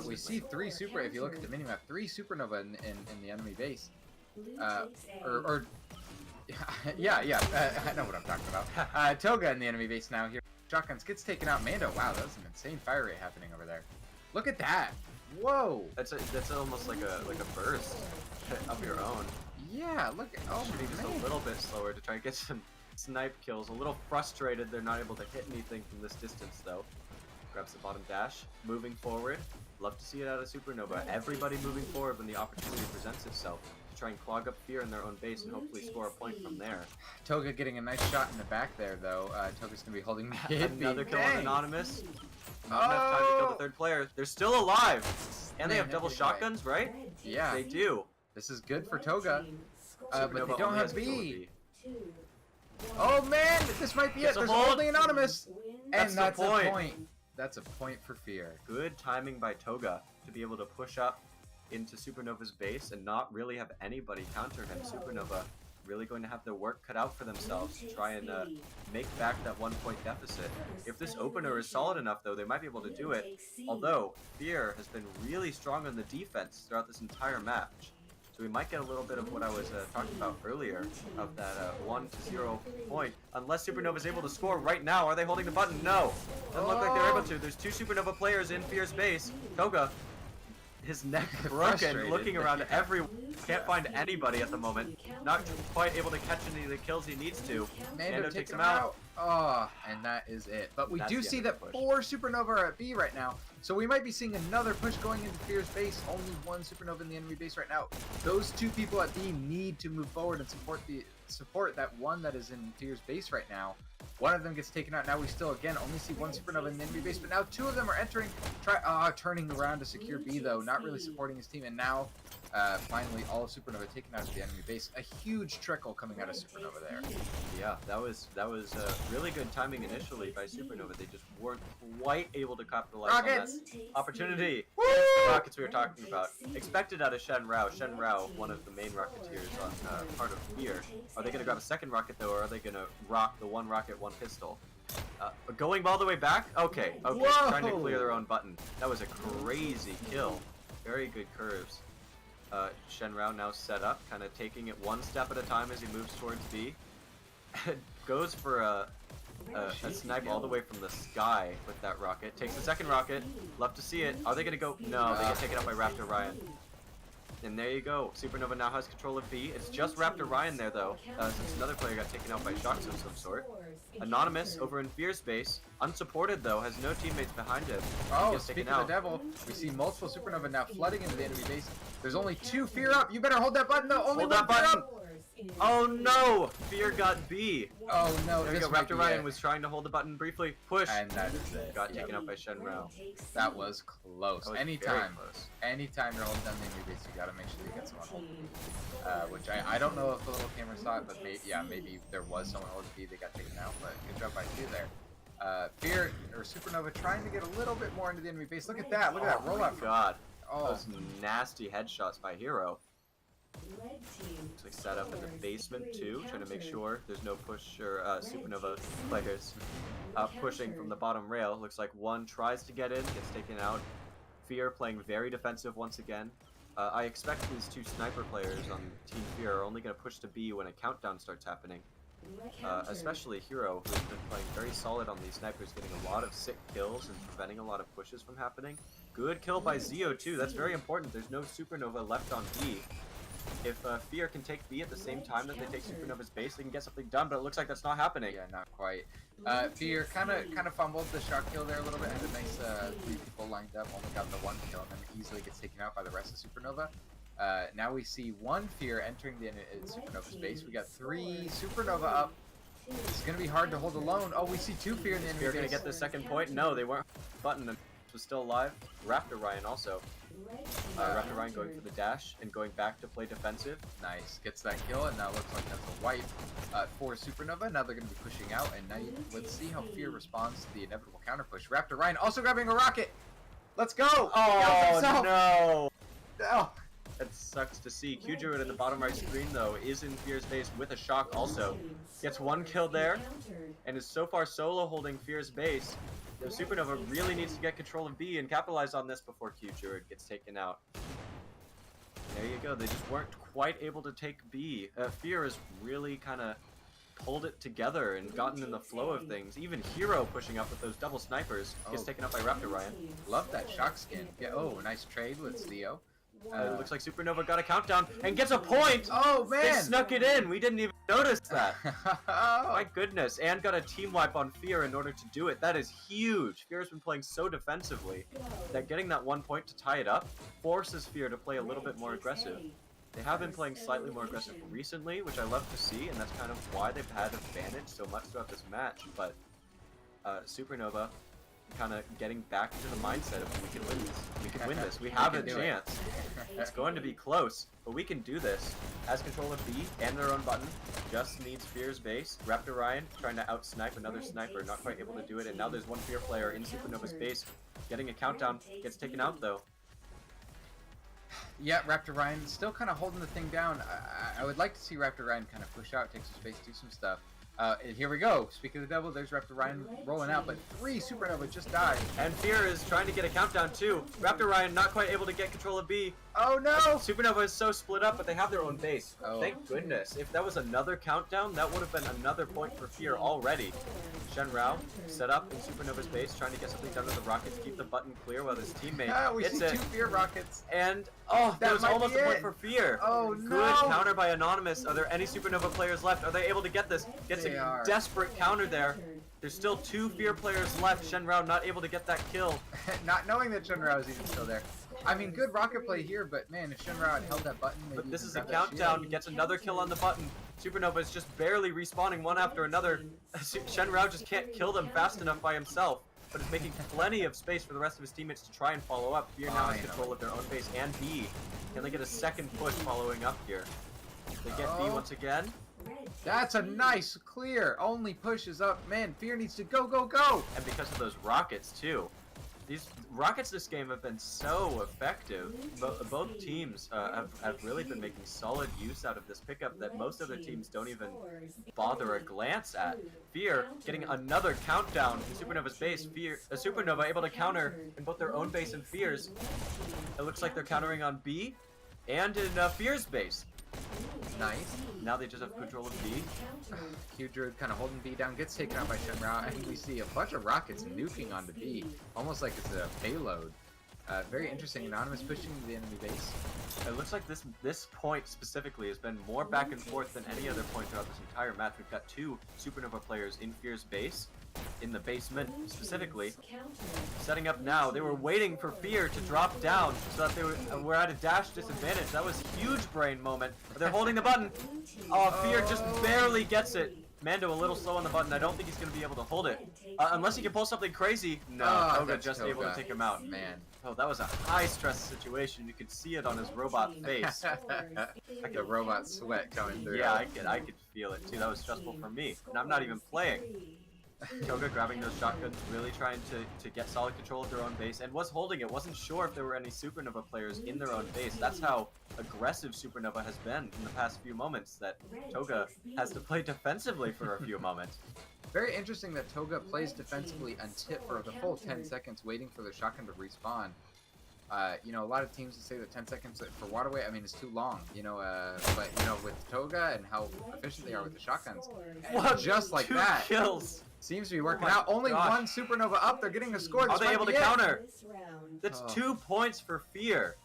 We see 3 super. If you look at the minimap, 3 Supernova in the enemy base. Yeah, I know what I'm talking about. Toga in the enemy base now here. Shotguns gets taken out. Mando, wow, that was an insane fire rate happening over there. Look at that. Whoa. That's almost like a burst of your own. Yeah, look at Should be just a little bit slower to try and get some snipe kills. A little frustrated they're not able to hit anything from this distance though. Grabs the bottom dash, moving forward. Love to see it out of Supernova. Everybody moving forward when the opportunity presents itself to try and clog up FeaR in their own base and hopefully score a point from there. Toga getting a nice shot in the back there though. Toga's gonna be holding mid. Another kill on Dang. Anonymous. Not enough time to kill the 3rd player. They're still alive! And they have double shotguns, right? Yeah, They do. this is good for Toga. But they Supernova don't only have has control of B. Oh man, this might be it. It's a There's hold. only Anonymous. That's And the that's a point. point. That's a point for FeaR. Good timing by Toga to be able to push up into Supernova's base and not really have anybody counter him. Supernova really going to have their work cut out for themselves to try and make back that 1 point deficit. If this opener is solid enough though, they might be able to do it. Although FeaR has been really strong on the defense throughout this entire match. So we might get a little bit of what I was talking about earlier, of that 1-0 point. Unless Supernova is able to score right now. Are they holding the button? No. Doesn't look like they're able to. There's 2 Supernova players in FeaR's base. Toga, his neck broken, Frustrated. looking around everywhere. Can't find anybody at the moment. Not quite able to catch any of the kills he needs to. Mando takes him out. Oh, and that is it. But we That's do the see end of that the push. 4 Supernova are at B right now. So we might be seeing another push going into FeaR's base. Only 1 Supernova in the enemy base right now. Those 2 people at B need to move forward and support that one that is in FeaR's base right now. One of them gets taken out. Now we still, again, only see 1 Supernova in the enemy base. But now 2 of them are entering, turning around to secure B, though. Not really supporting his team. And now, finally, all of Supernova taken out of the enemy base. A huge trickle coming out of Supernova there. Yeah, that was really good timing initially by Supernova. They just weren't quite able to capitalize Rockets! on that opportunity. Woo! The rockets we were talking about. Expected out of Shen Rao. Shen Rao, one of the main rocketeers on part of FeaR. Are they going to grab a second rocket though, or are they going to rock the 1 rocket, 1 pistol? Going all the way back? Okay. Whoa! Trying to clear their own button. That was a crazy kill. Very good curves. Shen Rao now set up, kind of taking it 1 step at a time as he moves towards B. Goes for a a snipe all the way from the sky with that rocket. Takes the second rocket. Love to see it. Are they gonna go? No, they get taken out by Raptor Ryan. And there you go. Supernova now has control of B. It's just Raptor Ryan there though, since another player got taken out by shocks of some sort. Anonymous over in FeaR's base, unsupported though, has no teammates behind him. Oh, Gets speaking taken of out. the devil, we see multiple Supernova now flooding into the enemy base. There's only 2 FeaR up. You better hold that button though. Only Hold one that FeaR button. up. Oh no! FeaR got B. Oh no, There you this go. might Raptor be Ryan it. was trying to hold the button briefly. Push. And that is it. Got Yep. taken out by Shenrao. That was close. That was very Anytime close. anytime you're holding down the enemy base, you gotta make sure you get someone holding. Which I don't know if the little camera saw it, but maybe there was someone holding B, they got taken out, but good job by you there. FeaR or Supernova trying to get a little bit more into the enemy base. Look at that, look at that Oh rollout. my god. Oh, Those nasty headshots by Hero. Looks like set up in the basement too, trying to make sure there's no push or Supernova players pushing from the bottom rail. Looks like one tries to get in, gets taken out. FeaR playing very defensive once again. I expect these 2 sniper players on Team FeaR are only going to push to B when a countdown starts happening. Especially Hero, who's been playing very solid on these snipers, getting a lot of sick kills and preventing a lot of pushes from happening. Good kill by Zeo too, that's very important. There's no Supernova left on B. If FeaR can take B at the same time that they take Supernova's base, they can get something done, but it looks like that's not happening. yeah, not quite. FeaR kind of fumbled the shot kill there a little bit. Had a nice 3 people lined up, only got the 1 kill, and then easily gets taken out by the rest of Supernova. Now we see 1 FeaR entering the Supernova's base. We got 3 Supernova up. It's gonna be hard to hold alone. Oh, we see 2 FeaR in the enemy FeaR base. gonna get the second point? No, they weren't. Button and was still alive. Raptor Ryan also. Raptor Ryan going for the dash and going back to play defensive. Nice, gets that kill, and now looks like that's a wipe for Supernova. Now they're going to be pushing out, and now let's see how FeaR responds to the inevitable counter push. Raptor Ryan also grabbing a rocket. Let's go! Oh no! No! That sucks to see. Q-Druid in the bottom right screen though is in FeaR's base with a shock also. Gets 1 kill there and is so far solo holding FeaR's base. The Supernova really needs to get control of B and capitalize on this before Q-Druid gets taken out. There you go, they just weren't quite able to take B. FeaR has really kind of pulled it together and gotten in the flow of things. Even Hero pushing up with those double snipers gets taken out by Raptor Ryan. Love that shock skin. Yeah, oh, nice trade with Zeo. It looks like Supernova got a countdown and gets a point! Oh, They man! snuck it in! We didn't even notice that! Oh. My goodness, and got a team wipe on FeaR in order to do it. That is huge. FeaR's been playing so defensively that getting that 1 point to tie it up forces FeaR to play a little bit more aggressive. They have been playing slightly more aggressive recently, which I love to see, and that's kind of why they've had advantage so much throughout this match. But Supernova kind of getting back to the mindset of we can win this. We can win this. We have a can do it. chance. It's going to be close, but we can do this. Has control of B and their own button. Just needs FeaR's base. Raptor Ryan trying to out-snipe another sniper, not quite able to do it, and now there's 1 FeaR player in Supernova's base. Getting a countdown, gets taken out though. Yeah, Raptor Ryan still kind of holding the thing down. I would like to see Raptor Ryan kind of push out, take some space, do some stuff. And here we go. Speaking of the devil, there's Raptor Ryan rolling out, but 3 Supernova just died. And FeaR is trying to get a countdown too. Raptor Ryan not quite able to get control of B. Oh no! Supernova is so split up, but they have their own base. Oh. Thank goodness. If that was another countdown, that would have been another point for FeaR already. Shenrao set up in Supernova's base, trying to get something done with the rockets, keep the button clear while his teammate We hits see it. 2 FeaR rockets. And oh, that was might almost be a point it. for FeaR. Oh, Good no. counter by Anonymous. Are there any Supernova players left? Are they able to get this? Gets They a are. desperate counter there. There's still 2 FeaR players left. Shenrao not able to get that kill. Not knowing that Shenrao is even still there. I mean, good rocket play here, but man, if Shenrao had held that button, maybe But this even is a grab that countdown. shield. Gets another kill on the button. Supernova is just barely respawning one after another. Shenrao just can't kill them fast enough by himself, but is making plenty of space for the rest of his teammates to try and follow up. FeaR now has control of their own base and B. Can they get a second push following up here? They get B once again. That's a nice clear. Only pushes up. Man, FeaR needs to go, go, go. And because of those rockets too. These rockets this game have been so effective. Both teams have really been making solid use out of this pickup that most other teams don't even bother a glance at. FeaR getting another countdown in Supernova's base. Supernova able to counter in both their own base and FeaR's. It looks like they're countering on B and in FeaR's base. Nice. Now they just have control of B. Q Druid kind of holding B down, gets taken out by Shenrao, and we see a bunch of rockets nuking onto B, almost like it's a payload. Very interesting. Anonymous pushing the enemy base. It looks like this point specifically has been more back and forth than any other point throughout this entire match. We've got two Supernova players in FeaR's base, in the basement specifically, setting up now. They were waiting for FeaR to drop down so that they were at a dash disadvantage. That was a huge brain moment. They're holding the button. Oh, FeaR just barely gets it. Mando a little slow on the button. I don't think he's going to be able to hold it. Unless he can pull something crazy. No, Toga just able to take him out. Man. Oh, that was a high-stress situation. You could see it on his robot face. Like a robot sweat coming through. Yeah, I could feel it too. That was stressful for me. And I'm not even playing. Toga grabbing those shotguns, really trying to get solid control of their own base, and was holding it. Wasn't sure if there were any Supernova players in their own base. That's how aggressive Supernova has been in the past few moments, that Toga has to play defensively for a few moments. Very interesting that Toga plays defensively until for the full 10 seconds, waiting for the shotgun to respawn. You know, a lot of teams would say that 10 seconds for Waterway, I mean, it's too long, you know, but, you know, with Toga and how efficient they are with the shotguns, just like that, kills. Seems to be working my out. Only gosh. one Supernova up, they're getting a score. Are This they might able to be it. counter? This round. That's Oh. 2 points for FeaR.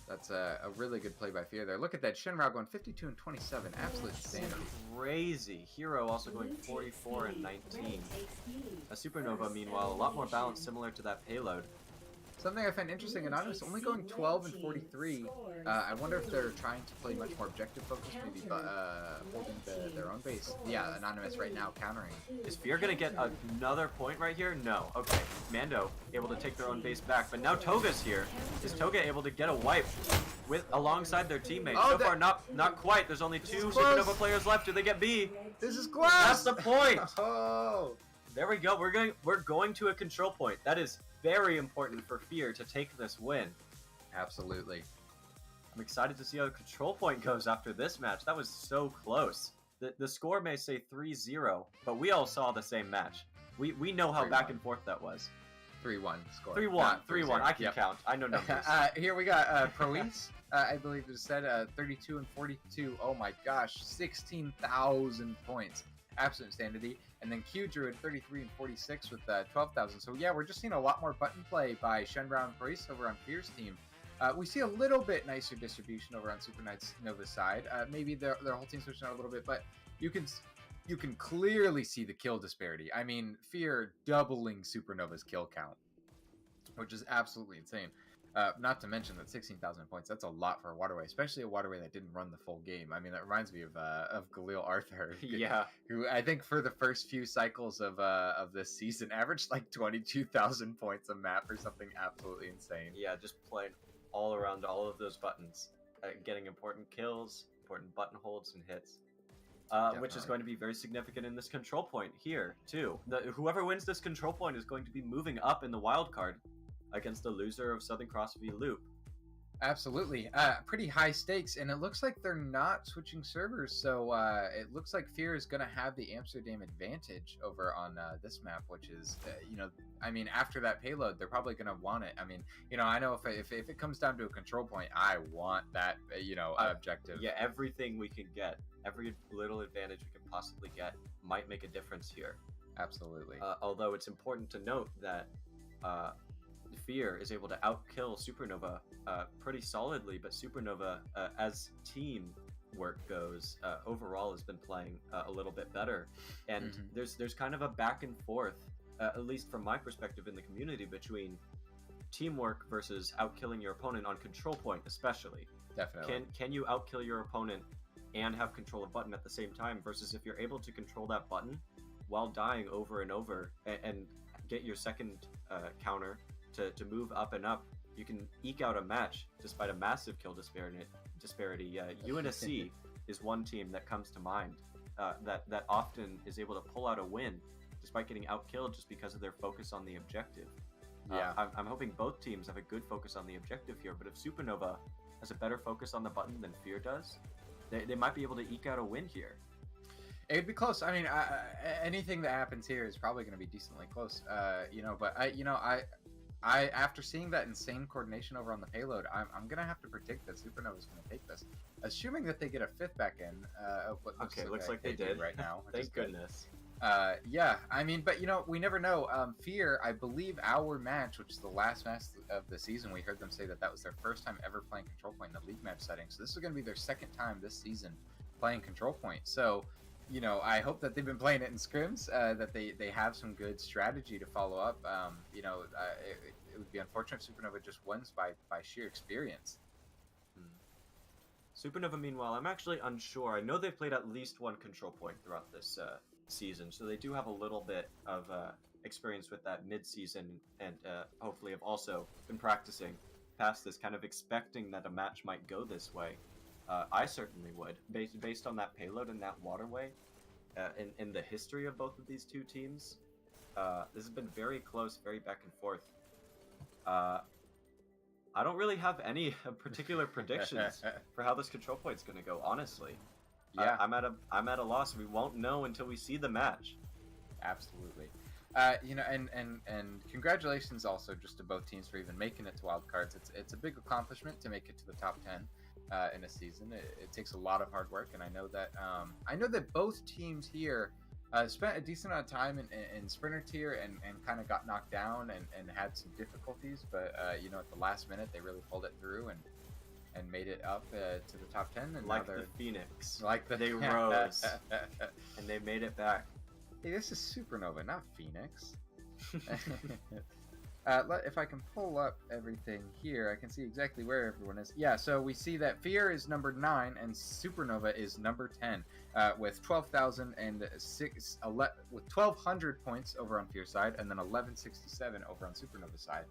That's a really good play by FeaR there. Look at that, Shenrao going 52 and 27, absolute insanity. Crazy. Hero also going 44 and 19. A Supernova, meanwhile, a lot more balanced, similar to that payload. Something I find interesting, Anonymous only going 12 and 43. I wonder if they're trying to play much more objective focus, maybe holding their own base. Yeah, Anonymous right now countering. Is FeaR gonna get another point right here? No. Okay. Mando able to take their own base back, but now Toga's here. Is Toga able to get a wipe alongside their teammates? Oh, So far, not quite. There's only 2 is close. Supernova players left. Do they get B? This is close! That's the point. Oh! There we go. We're going to a control point. That is very important for FeaR to take this win. Absolutely. I'm excited to see how the control point goes after this match. That was so close. The score may say 3-0, but we all saw the same match. We know how 3-1. back and forth that was. 3-1 score. 3-1. Not 3-1. I can Yep. count. I know numbers. Here we got Proese, I believe it said 32 and 42. Oh my gosh, 16,000 points. Absolute insanity. And then Q Druid 33 and 46 with 12,000. So yeah, we're just seeing a lot more button play by Shenrao and Proese over on FeaR's team. We see a little bit nicer distribution over on Supernova's side. Maybe their whole team switching out a little bit, but you can clearly see the kill disparity. I mean, FeaR doubling Supernova's kill count, which is absolutely insane. Not to mention that 16,000 points, that's a lot for a Waterway, especially a Waterway that didn't run the full game. I mean, that reminds me of Galil Arthur, Yeah. who I think for the first few cycles of this season averaged like 22,000 points a map or something absolutely insane. Yeah, just playing all around all of those buttons, getting important kills, important button holds and hits, which is Definitely. going to be very significant in this control point here too. Whoever wins this control point is going to be moving up in the wild card against the loser of Southern Cross v Loop. Absolutely. Pretty high stakes, and it looks like they're not switching servers, so it looks like FeaR is going to have the Amsterdam advantage over on this map, which is, you know, I mean, after that payload, they're probably going to want it. I mean, you know, I know if it comes down to a control point, I want that, you know, objective. Yeah, everything we can get, every little advantage we can possibly get might make a difference here. Absolutely. Although it's important to note that FeaR is able to outkill Supernova pretty solidly, but Supernova, as team work goes, overall has been playing a little bit better. And there's kind of a back and forth, at least from my perspective in the community, between teamwork versus outkilling your opponent on control point, especially. Definitely. Can you outkill your opponent and have control of button at the same time, versus if you're able to control that button while dying over and over and get your second counter to move up and up, you can eke out a match despite a massive kill disparity. UNSC is one team that comes to mind that often is able to pull out a win despite getting outkilled just because of their focus on the objective. Yeah. I'm hoping both teams have a good focus on the objective here, but if Supernova has a better focus on the button than FeaR does, they might be able to eke out a win here. It'd be close. I mean, anything that happens here is probably going to be decently close. You know, but after seeing that insane coordination over on the payload, I'm gonna have to predict that Supernova is gonna take this, assuming that they get a 5th back in. What Looks like they did right now. Which is Thank good. goodness. Yeah, I mean, but we never know. FeaR, I believe our match, which is the last match of the season, we heard them say that was their first time ever playing control point in the league match setting. So this is going to be their 2nd time this season playing control point. So, I hope that they've been playing it in scrims, that they have some good strategy to follow up. It would be unfortunate if Supernova just wins by sheer experience. Supernova, meanwhile, I'm actually unsure. I know they've played at least one control point throughout this season, so they do have a little bit of experience with that mid-season, and hopefully have also been practicing past this, kind of expecting that a match might go this way. I certainly would, based on that payload and that waterway, in the history of both of these two teams. This has been very close, very back and forth. I don't really have any particular predictions for how this control point's going to go, honestly. Yeah, I'm at a loss. We won't know until we see the match. Absolutely. And congratulations also just to both teams for even making it to wildcards. It's a big accomplishment to make it to the top 10 in a season. It takes a lot of hard work, and I know that both teams here spent a decent amount of time in Sprinter tier and kind of got knocked down and had some difficulties, but at the last minute they really pulled it through and made it up to the top 10. And like now the Phoenix. they rose and they made it back. Hey, this is Supernova, not Phoenix. If I can pull up everything here, I can see exactly where everyone is. Yeah, so we see that FeaR is number 9 and Supernova is number 10 with 1,200 points over on FeaR side, and then 1167 over on Supernova side.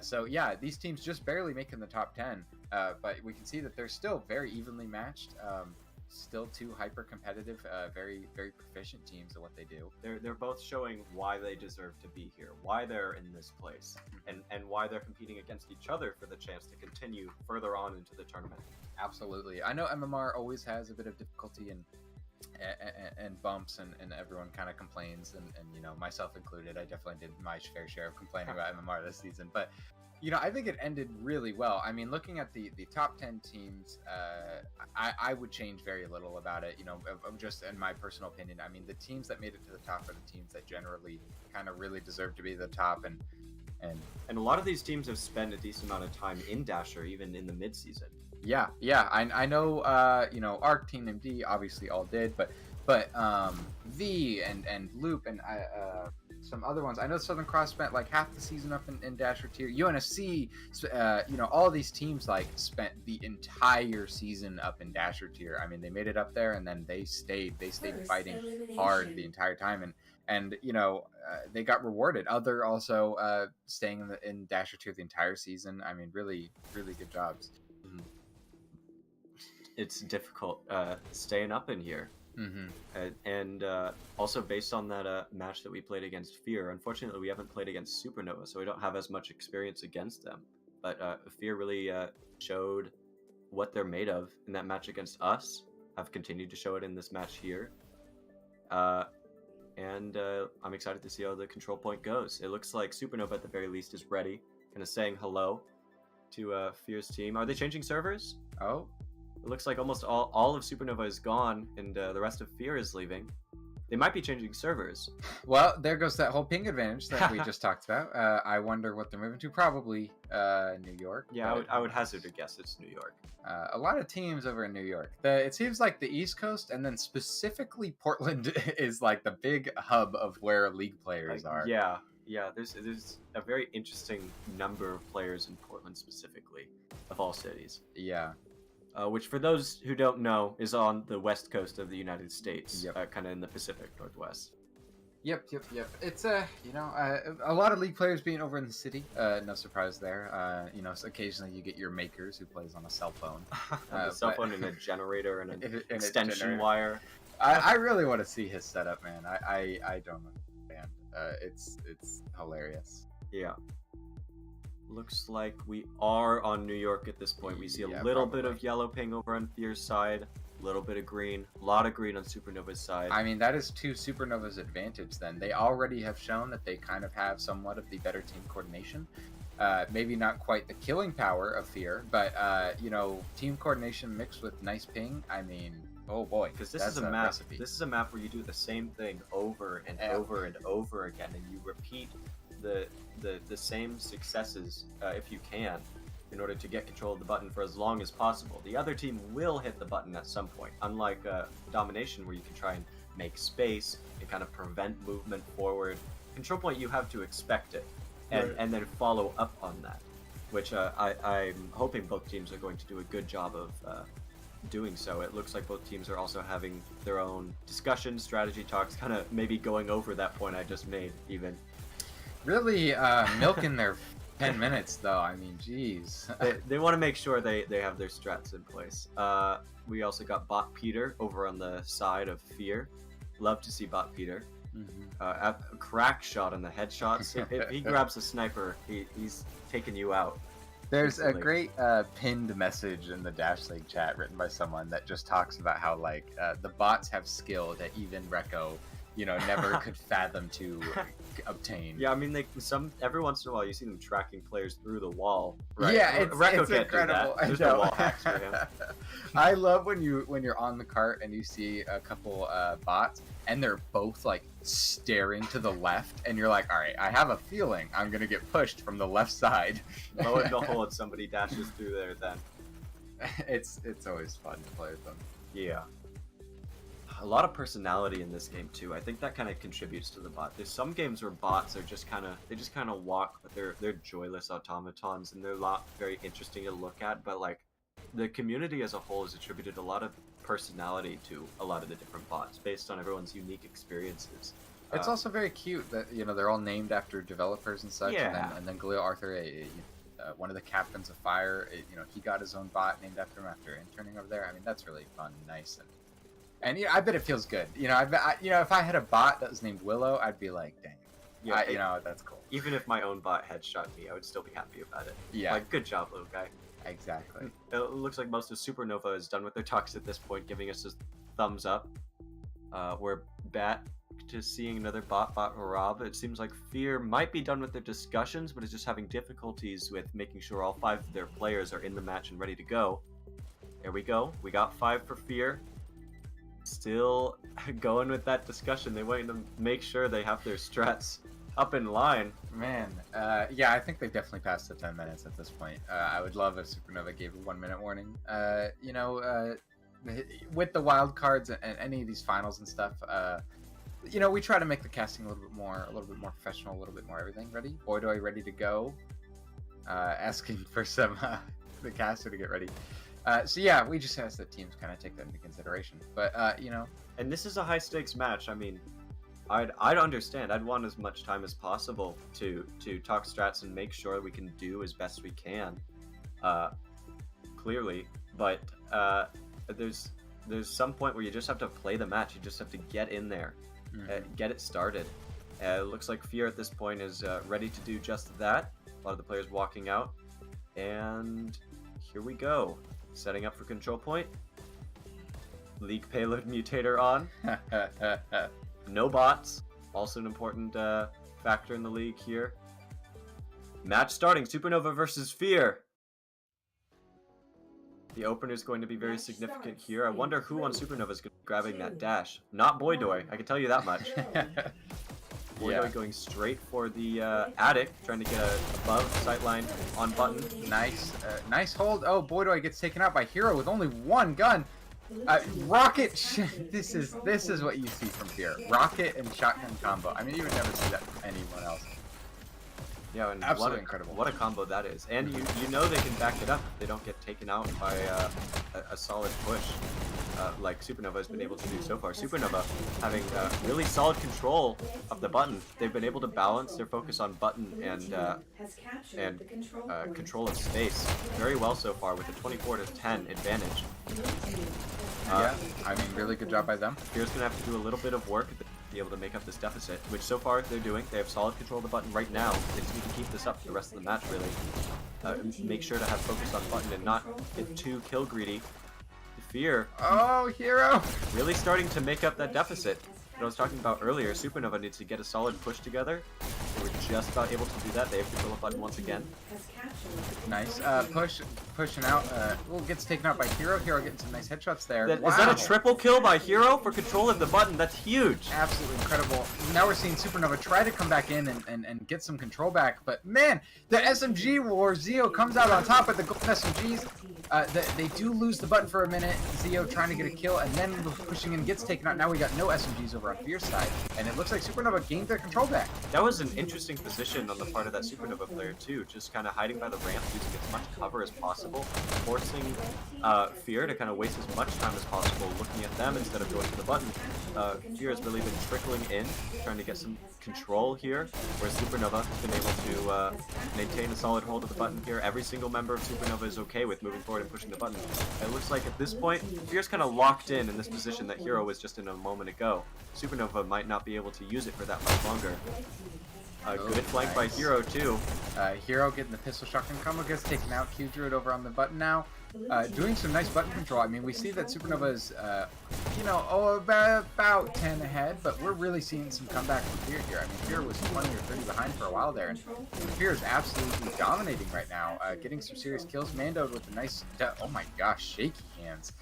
So yeah, these teams just barely making the top 10, but we can see that they're still very evenly matched. Still two hyper competitive, very very proficient teams at what they do. They're both showing why they deserve to be here, why they're in this place, and why they're competing against each other for the chance to continue further on into the tournament. Absolutely. I know MMR always has a bit of difficulty and bumps, and everyone kind of complains, and myself included. I definitely did my fair share of complaining about MMR this season, but I think it ended really well. I mean, looking at the top 10 teams, I would change very little about it. Just in my personal opinion, I mean, the teams that made it to the top are the teams that generally kind of really deserve to be the top, and a lot of these teams have spent a decent amount of time in Dasher, even in the mid-season. Yeah, I know. Arc, Team MD obviously all did, but V and Loop and some other ones. I know Southern Cross spent like half the season up in Dasher tier. UNSC, all these teams like spent the entire season up in Dasher tier. I mean, they made it up there, and then they stayed fighting hard the entire time, and they got rewarded. Other also staying in Dasher tier the entire season. I mean, really, really good jobs. It's difficult staying up in here. And also based on that match that we played against FeaR, unfortunately we haven't played against Supernova, so we don't have as much experience against them. But FeaR really showed what they're made of in that match against us. I've continued to show it in this match here. And I'm excited to see how the control point goes. It looks like Supernova at the very least is ready, kind of saying hello to FeaR's team. Are they changing servers? Oh. It looks like almost all of Supernova is gone, and the rest of FeaR is leaving. They might be changing servers. Well, there goes that whole ping advantage that we just talked about. I wonder what they're moving to. Probably New York. Yeah, I would hazard a guess it's New York. A lot of teams over in New York. It seems like the East Coast, and then specifically Portland is like the big hub of where league players are. Yeah. There's a very interesting number of players in Portland specifically, of all cities. Yeah. Which, for those who don't know, is on the west coast of the United States, Yep. Kind of in the Pacific Northwest. Yep. It's a lot of league players being over in the city. No surprise there. So occasionally you get your makers who plays on a cell phone. A cell phone and a generator and an extension generator. wire. I really want to see his setup, man. I don't understand. It's hilarious. Yeah. Looks like we are on New York at this point. We see a Yeah, little probably. bit of yellow ping over on FeaR's side. little bit of green, a lot of green on Supernova's side. I mean, that is to Supernova's advantage then. They already have shown that they kind of have somewhat of the better team coordination. Maybe not quite the killing power of FeaR, but, you know, team coordination mixed with nice ping, I mean, oh boy. Because this that's is a map. recipe. This is a map where you do the same thing over and over and over again, and you repeat the same successes if you can, in order to get control of the button for as long as possible. The other team will hit the button at some point, unlike domination, where you can try and make space and kind of prevent movement forward. Control point, you have to expect it, and then follow up on that, which I'm hoping both teams are going to do a good job of doing so. It looks like both teams are also having their own discussions, strategy talks, kind of maybe going over that point I just made even. Really milking their 10 minutes, though. I mean, jeez. They want to make sure they have their strats in place. We also got Bot Peter over on the side of FeaR. Love to see Bot Peter. A crack shot on the headshots. If he grabs a sniper, he's taking you out. There's a great pinned message in the Dash League chat written by someone that just talks about how, like, the bots have skill that even Recco, you know, never could fathom to obtain. Yeah, I mean, every once in a while you see them tracking players through the wall. Right? Yeah, Recco it's can't incredible. do that. There's no wall hacks for him. I love when you're on the cart and you see a couple bots and they're both like staring to the left, and you're like, all right, I have a feeling I'm gonna get pushed from the left side. Lo and behold, somebody dashes through there. Then it's always fun to play with them. Yeah. A lot of personality in this game too. I think that kind of contributes to the bot. There's some games where bots are just kind of walk, but they're joyless automatons, and they're not very interesting to look at. But like, the community as a whole has attributed a lot of personality to a lot of the different bots based on everyone's unique experiences. It's also very cute that, you know, they're all named after developers and such. Yeah. And then Galil Arthur, one of the captains of FeaR, you know, he got his own bot named after him after interning over there. I mean, that's really fun and nice. And you know, I bet it feels good. You know, you know, if I had a bot that was named Willow, I'd be like, dang. Yeah, you know, that's cool. Even if my own bot headshot me, I would still be happy about it. Yeah. Like, good job, little guy. Exactly. It looks like most of Supernova is done with their talks at this point, giving us a thumbs up. We're back to seeing another bot Rob. It seems like FeaR might be done with their discussions, but is just having difficulties with making sure all 5 of their players are in the match and ready to go. There we go. We got 5 for FeaR. Still going with that discussion. They want to make sure they have their strats up in line. Man, yeah, I think they've definitely passed the 10 minutes at this point. I would love if Supernova gave a 1-minute warning. You know, with the wild cards and any of these finals and stuff, you know, we try to make the casting a little bit more professional, a little bit more everything. Ready? Boydoy ready to go. Asking for some the caster to get ready. So yeah, we just ask that teams kind of take that into consideration. But you know, and this is a high stakes match. I mean, I'd understand. I'd want as much time as possible to talk strats and make sure we can do as best we can. Clearly, but there's some point where you just have to play the match. You just have to get in there, get it started. It looks like FeaR at this point is ready to do just that. A lot of the players walking out, and here we go. Setting up for control point. League payload mutator on. No bots. Also an important factor in the league here. Match starting. Supernova versus FeaR. The opener is going to be very significant here. I wonder who on Supernova is grabbing that dash. Not Boydoy. I can tell you that much. Boydoy going straight for the attic, trying to get a above sightline on button. Nice, nice hold. Oh, Boydoy gets taken out by Hero with only one gun. Rocket. This is what you see from FeaR. Rocket and shotgun combo. I mean, you would never see that from anyone else. Yeah, and absolutely incredible. What a combo that is. And you know they can back it up if they don't get taken out by a solid push. Like Supernova has been able to do so far. Supernova having really solid control of the button. They've been able to balance their focus on button and control of space very well so far with a 24-10 advantage. Yeah, I mean, really good job by them. FeaR's gonna have to do a little bit of work to be able to make up this deficit, which so far they're doing. They have solid control of the button right now. They just need to keep this up for the rest of the match, really. Make sure to have focus on button and not get too kill greedy. FeaR Oh, Hero! really starting to make up that deficit that I was talking about earlier. Supernova needs to get a solid push together. They were just about able to do that. They have control of button once again. Nice. Pushing out. Gets taken out by Hero. Hero getting some nice headshots there. Is that a triple kill by Hero for control of the button? That's huge. Absolutely incredible. Now we're seeing Supernova try to come back in and get some control back, but man, the SMG war, Zeo comes out on top with the gold SMGs. They do lose the button for a minute. Zeo trying to get a kill, and then pushing in gets taken out. Now we got no SMGs over on FeaR's side, and it looks like Supernova gained their control back. That was an interesting position on the part of that Supernova player too, just kind of hiding by the ramp, using as much cover as possible, forcing FeaR to kind of waste as much time as possible looking at them instead of going to the button. FeaR has really been trickling in, trying to get some control here, where Supernova has been able to maintain a solid hold of the button here. Every single member of Supernova is okay with moving forward and pushing the button. It looks like at this point, FeaR's kind of locked in this position that Hero was just in a moment ago. Supernova might not be able to use it for that much longer. Good flank by Hero too. Hero getting the pistol shotgun combo, gets taken out. Q drew it over on the button now. Doing some nice button control. I mean, we see that Supernova is, about 10 ahead, but we're really seeing some comeback from FeaR here. I mean, FeaR was 20 or 30 behind for a while there, and FeaR is absolutely dominating right now, getting some serious kills. Mando with a nice, oh my gosh, shaky hands.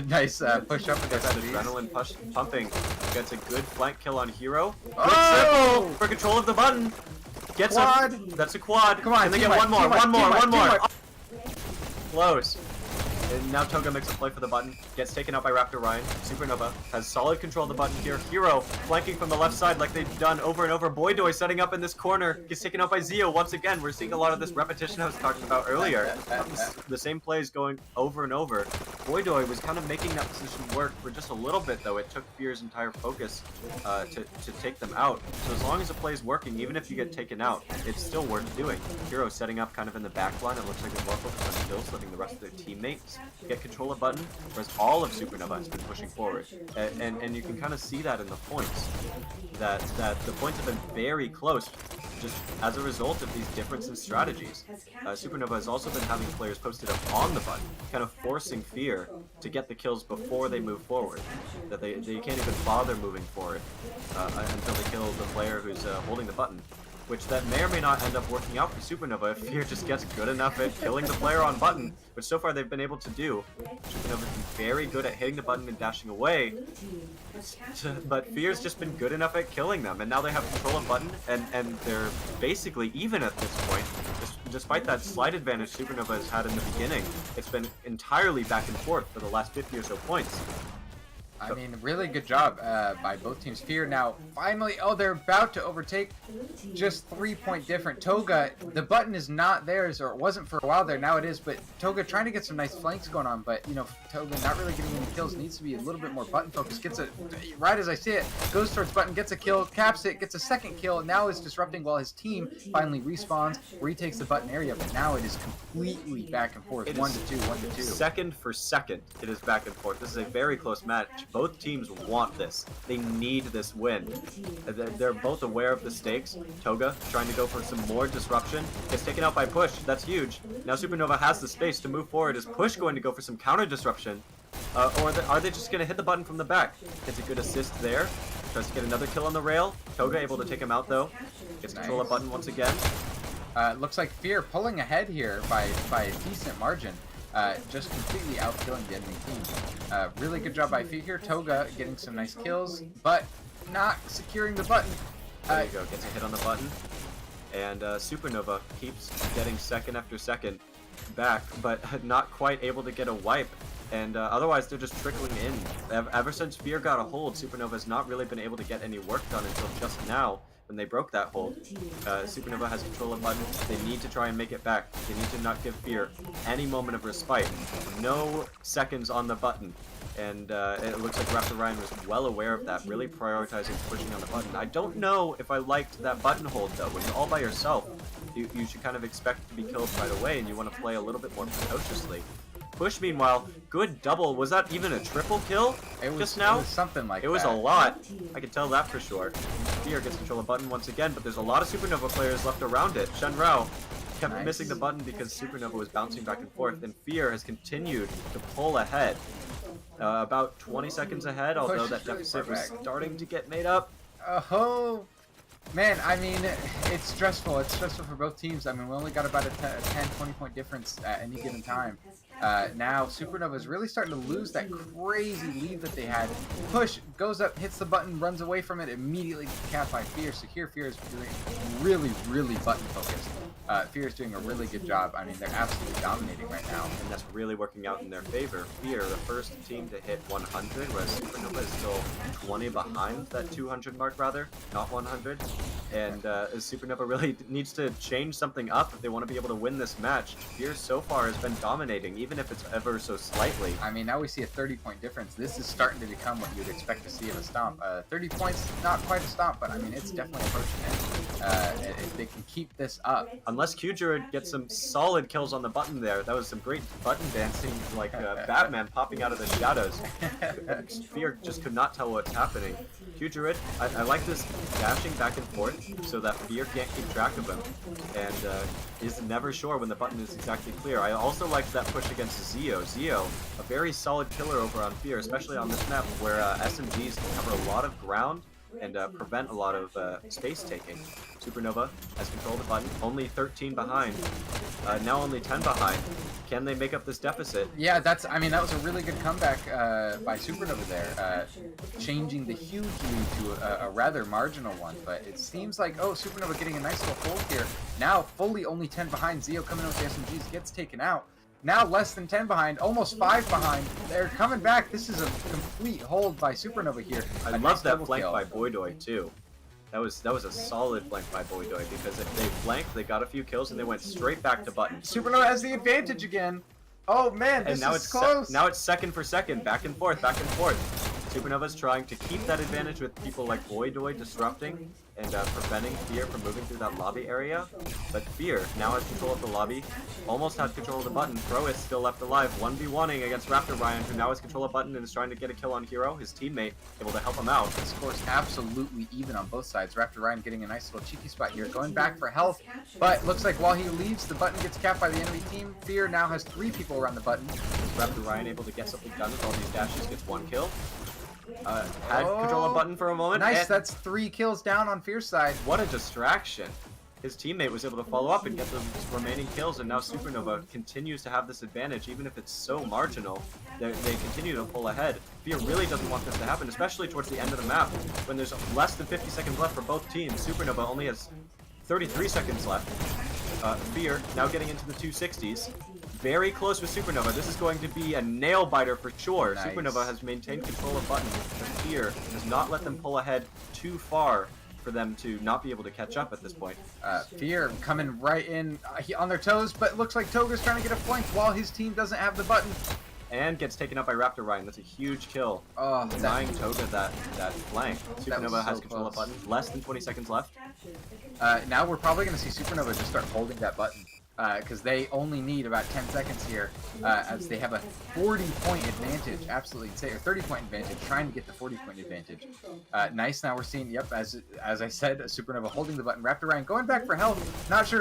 Nice push up with Gets that SMGs. adrenaline pumping. Gets a good flank kill on Hero. Good Oh! triple for control of the button. Gets Quad. That's a quad. Come on, Can they get teamwork, one more? teamwork, One more. teamwork, Close. And now Toga makes a play for the button, gets taken out by Raptor Ryan. Supernova has solid control of the button here. Hero flanking from the left side like they've done over and over. Boydoy setting up in this corner, gets taken out by Zeo once again. We're seeing a lot of this repetition I was talking about earlier. The same plays going over and over. Boydoy was kind of making that position work for just a little bit though. It took FeaR's entire focus to take them out. So as long as the play is working, even if you get taken out, it's still worth doing. Hero setting up kind of in the back line. It looks like they're more focused on kills, letting the rest of their teammates get control of button, whereas all of Supernova has been pushing forward. And you can kind of see that in the points, that the points have been very close just as a result of these differences in strategies. Supernova has also been having players posted up on the button, kind of forcing FeaR to get the kills before they move forward, that they can't even bother moving forward until they kill the player who's holding the button. Which that may or may not end up working out for Supernova if FeaR just gets good enough at killing the player on button, which so far they've been able to do. Supernova's been very good at hitting the button and dashing away, but FeaR's just been good enough at killing them, and now they have control of button, and they're basically even at this point. Despite that slight advantage Supernova has had in the beginning, it's been entirely back and forth for the last 50 or so points. I mean, really good job by both teams. FeaR now finally, they're about to overtake. Just 3-point different. Toga, the button is not theirs, or it wasn't for a while there. Now it is, but Toga trying to get some nice flanks going on, but Toga not really getting any kills. Needs to be a little bit more button focused. Gets it right as I see it. Goes towards button, gets a kill, caps it, gets a second kill. Now is disrupting while his team finally respawns, retakes the button area, but now it is completely back and forth. 1-2, 1-2. Second for second, it is back and forth. This is a very close match. Both teams want this. They need this win. They're both aware of the stakes. Toga trying to go for some more disruption. Gets taken out by Push. That's huge. Now Supernova has the space to move forward. Is Push going to go for some counter disruption? Or are they just going to hit the button from the back? Gets a good assist there. Tries to get another kill on the rail. Toga able to take him out though. Gets control of button once again. Looks like FeaR pulling ahead here by a decent margin. Just completely outkilling the enemy team. Really good job by FeaR here. Toga getting some nice kills, but not securing the button. There you go, gets a hit on the button. And Supernova keeps getting second after second back, but not quite able to get a wipe. And otherwise, they're just trickling in. Ever since FeaR got a hold, Supernova has not really been able to get any work done until just now, when they broke that hold. Supernova has control of button. They need to try and make it back. They need to not give FeaR any moment of respite. No seconds on the button. And it looks like Raptor Ryan was well aware of that, really prioritizing pushing on the button. I don't know if I liked that button hold though. When you're all by yourself, you should kind of expect to be killed right away, and you want to play a little bit more precociously. Push, meanwhile, good double. Was that even a triple kill just now? It was something like that. It was a lot. I can tell that for sure. FeaR gets control of button once again, but there's a lot of Supernova players left around it. Shen Rao kept missing the button because Supernova was bouncing back and forth, and FeaR has continued to pull ahead. about 20 seconds ahead, although Push that really deficit far was back. starting to get made up. Oh, man, I mean, it's stressful. It's stressful for both teams. I mean, we only got about a 10, 20 point difference at any given time. Now, Supernova is really starting to lose that crazy lead that they had. Push, goes up, hits the button, runs away from it, immediately capped by FeaR. So here, FeaR is doing really button focused. FeaR is doing a really good job. I mean, they're absolutely dominating right now. And that's really working out in their favor. FeaR, the first team to hit 100, whereas Supernova is still 20 behind that 200 mark, rather, not 100. And Supernova really needs to change something up if they want to be able to win this match. FeaR so far has been dominating, even if it's ever so slightly. I mean, now we see a 30-point difference. This is starting to become what you'd expect to see in a stomp. 30 points, not quite a stomp, but I mean, it's definitely approaching it. If they can keep this up. Unless QJurid gets some solid kills on the button there. That was some great button dancing, like Batman popping out of the shadows. FeaR just could not tell what's happening. QJurid, I like this dashing back and forth so that FeaR can't keep track of him, and is never sure when the button is exactly clear. I also like that push against Zio. Zio, a very solid killer over on FeaR, especially on this map where SMGs can cover a lot of ground and prevent a lot of space taking. Supernova has control of the button, only 13 behind, now only 10 behind. Can they make up this deficit? Yeah, I mean, that was a really good comeback by Supernova there, changing the huge lead to a rather marginal one. But it seems like, oh, Supernova getting a nice little hold here. Now fully only 10 behind. Zio coming in with the SMGs, gets taken out. Now less than 10 behind, almost 5 behind. They're coming back. This is a complete hold by Supernova here. I love that flank by Boydoy too. That was a solid flank by Boydoy, because if they flanked, they got a few kills and they went straight back to button. Supernova has the advantage again. Oh man, this And now is close. now it's second for second, back and forth, back and forth. Supernova's trying to keep that advantage with people like Boydoy disrupting and preventing FeaR from moving through that lobby area. But FeaR now has control of the lobby, almost has control of the button. Pro is still left alive, 1v1ing against Raptor Ryan, who now has control of button and is trying to get a kill on Hero. His teammate able to help him out. The score's absolutely even on both sides. Raptor Ryan getting a nice little cheeky spot here, going back for health, but looks like while he leaves, the button gets capped by the enemy team. FeaR now has 3 people around the button. Raptor Ryan able to get something done with all these dashes, gets 1 kill. Had control of button for a moment. Nice, and that's 3 kills down on FeaR's side. what a distraction. His teammate was able to follow up and get the remaining kills, and now Supernova continues to have this advantage, even if it's so marginal. They continue to pull ahead. FeaR really doesn't want this to happen, especially towards the end of the map, when there's less than 50 seconds left for both teams. Supernova only has 33 seconds left. FeaR now getting into the 260s. Very close with Supernova. This is going to be a nail biter for sure. Nice. Supernova has maintained control of button, but FeaR does not let them pull ahead too far for them to not be able to catch up at this point. FeaR coming right in on their toes, but looks like Toga's trying to get a flank while his team doesn't have the button. And gets taken up by Raptor Ryan. That's a huge kill. Oh, Denying Toga that flank. Supernova has so control of close. button. Less than 20 seconds left. Now we're probably going to see Supernova just start holding that button. Because they only need about 10 seconds here, as they have a 40-point advantage, absolutely insane, or 30-point advantage, trying to get the 40-point advantage. Nice, now we're seeing, yep, as I said, Supernova holding the button. Raptor Ryan going back for health, not sure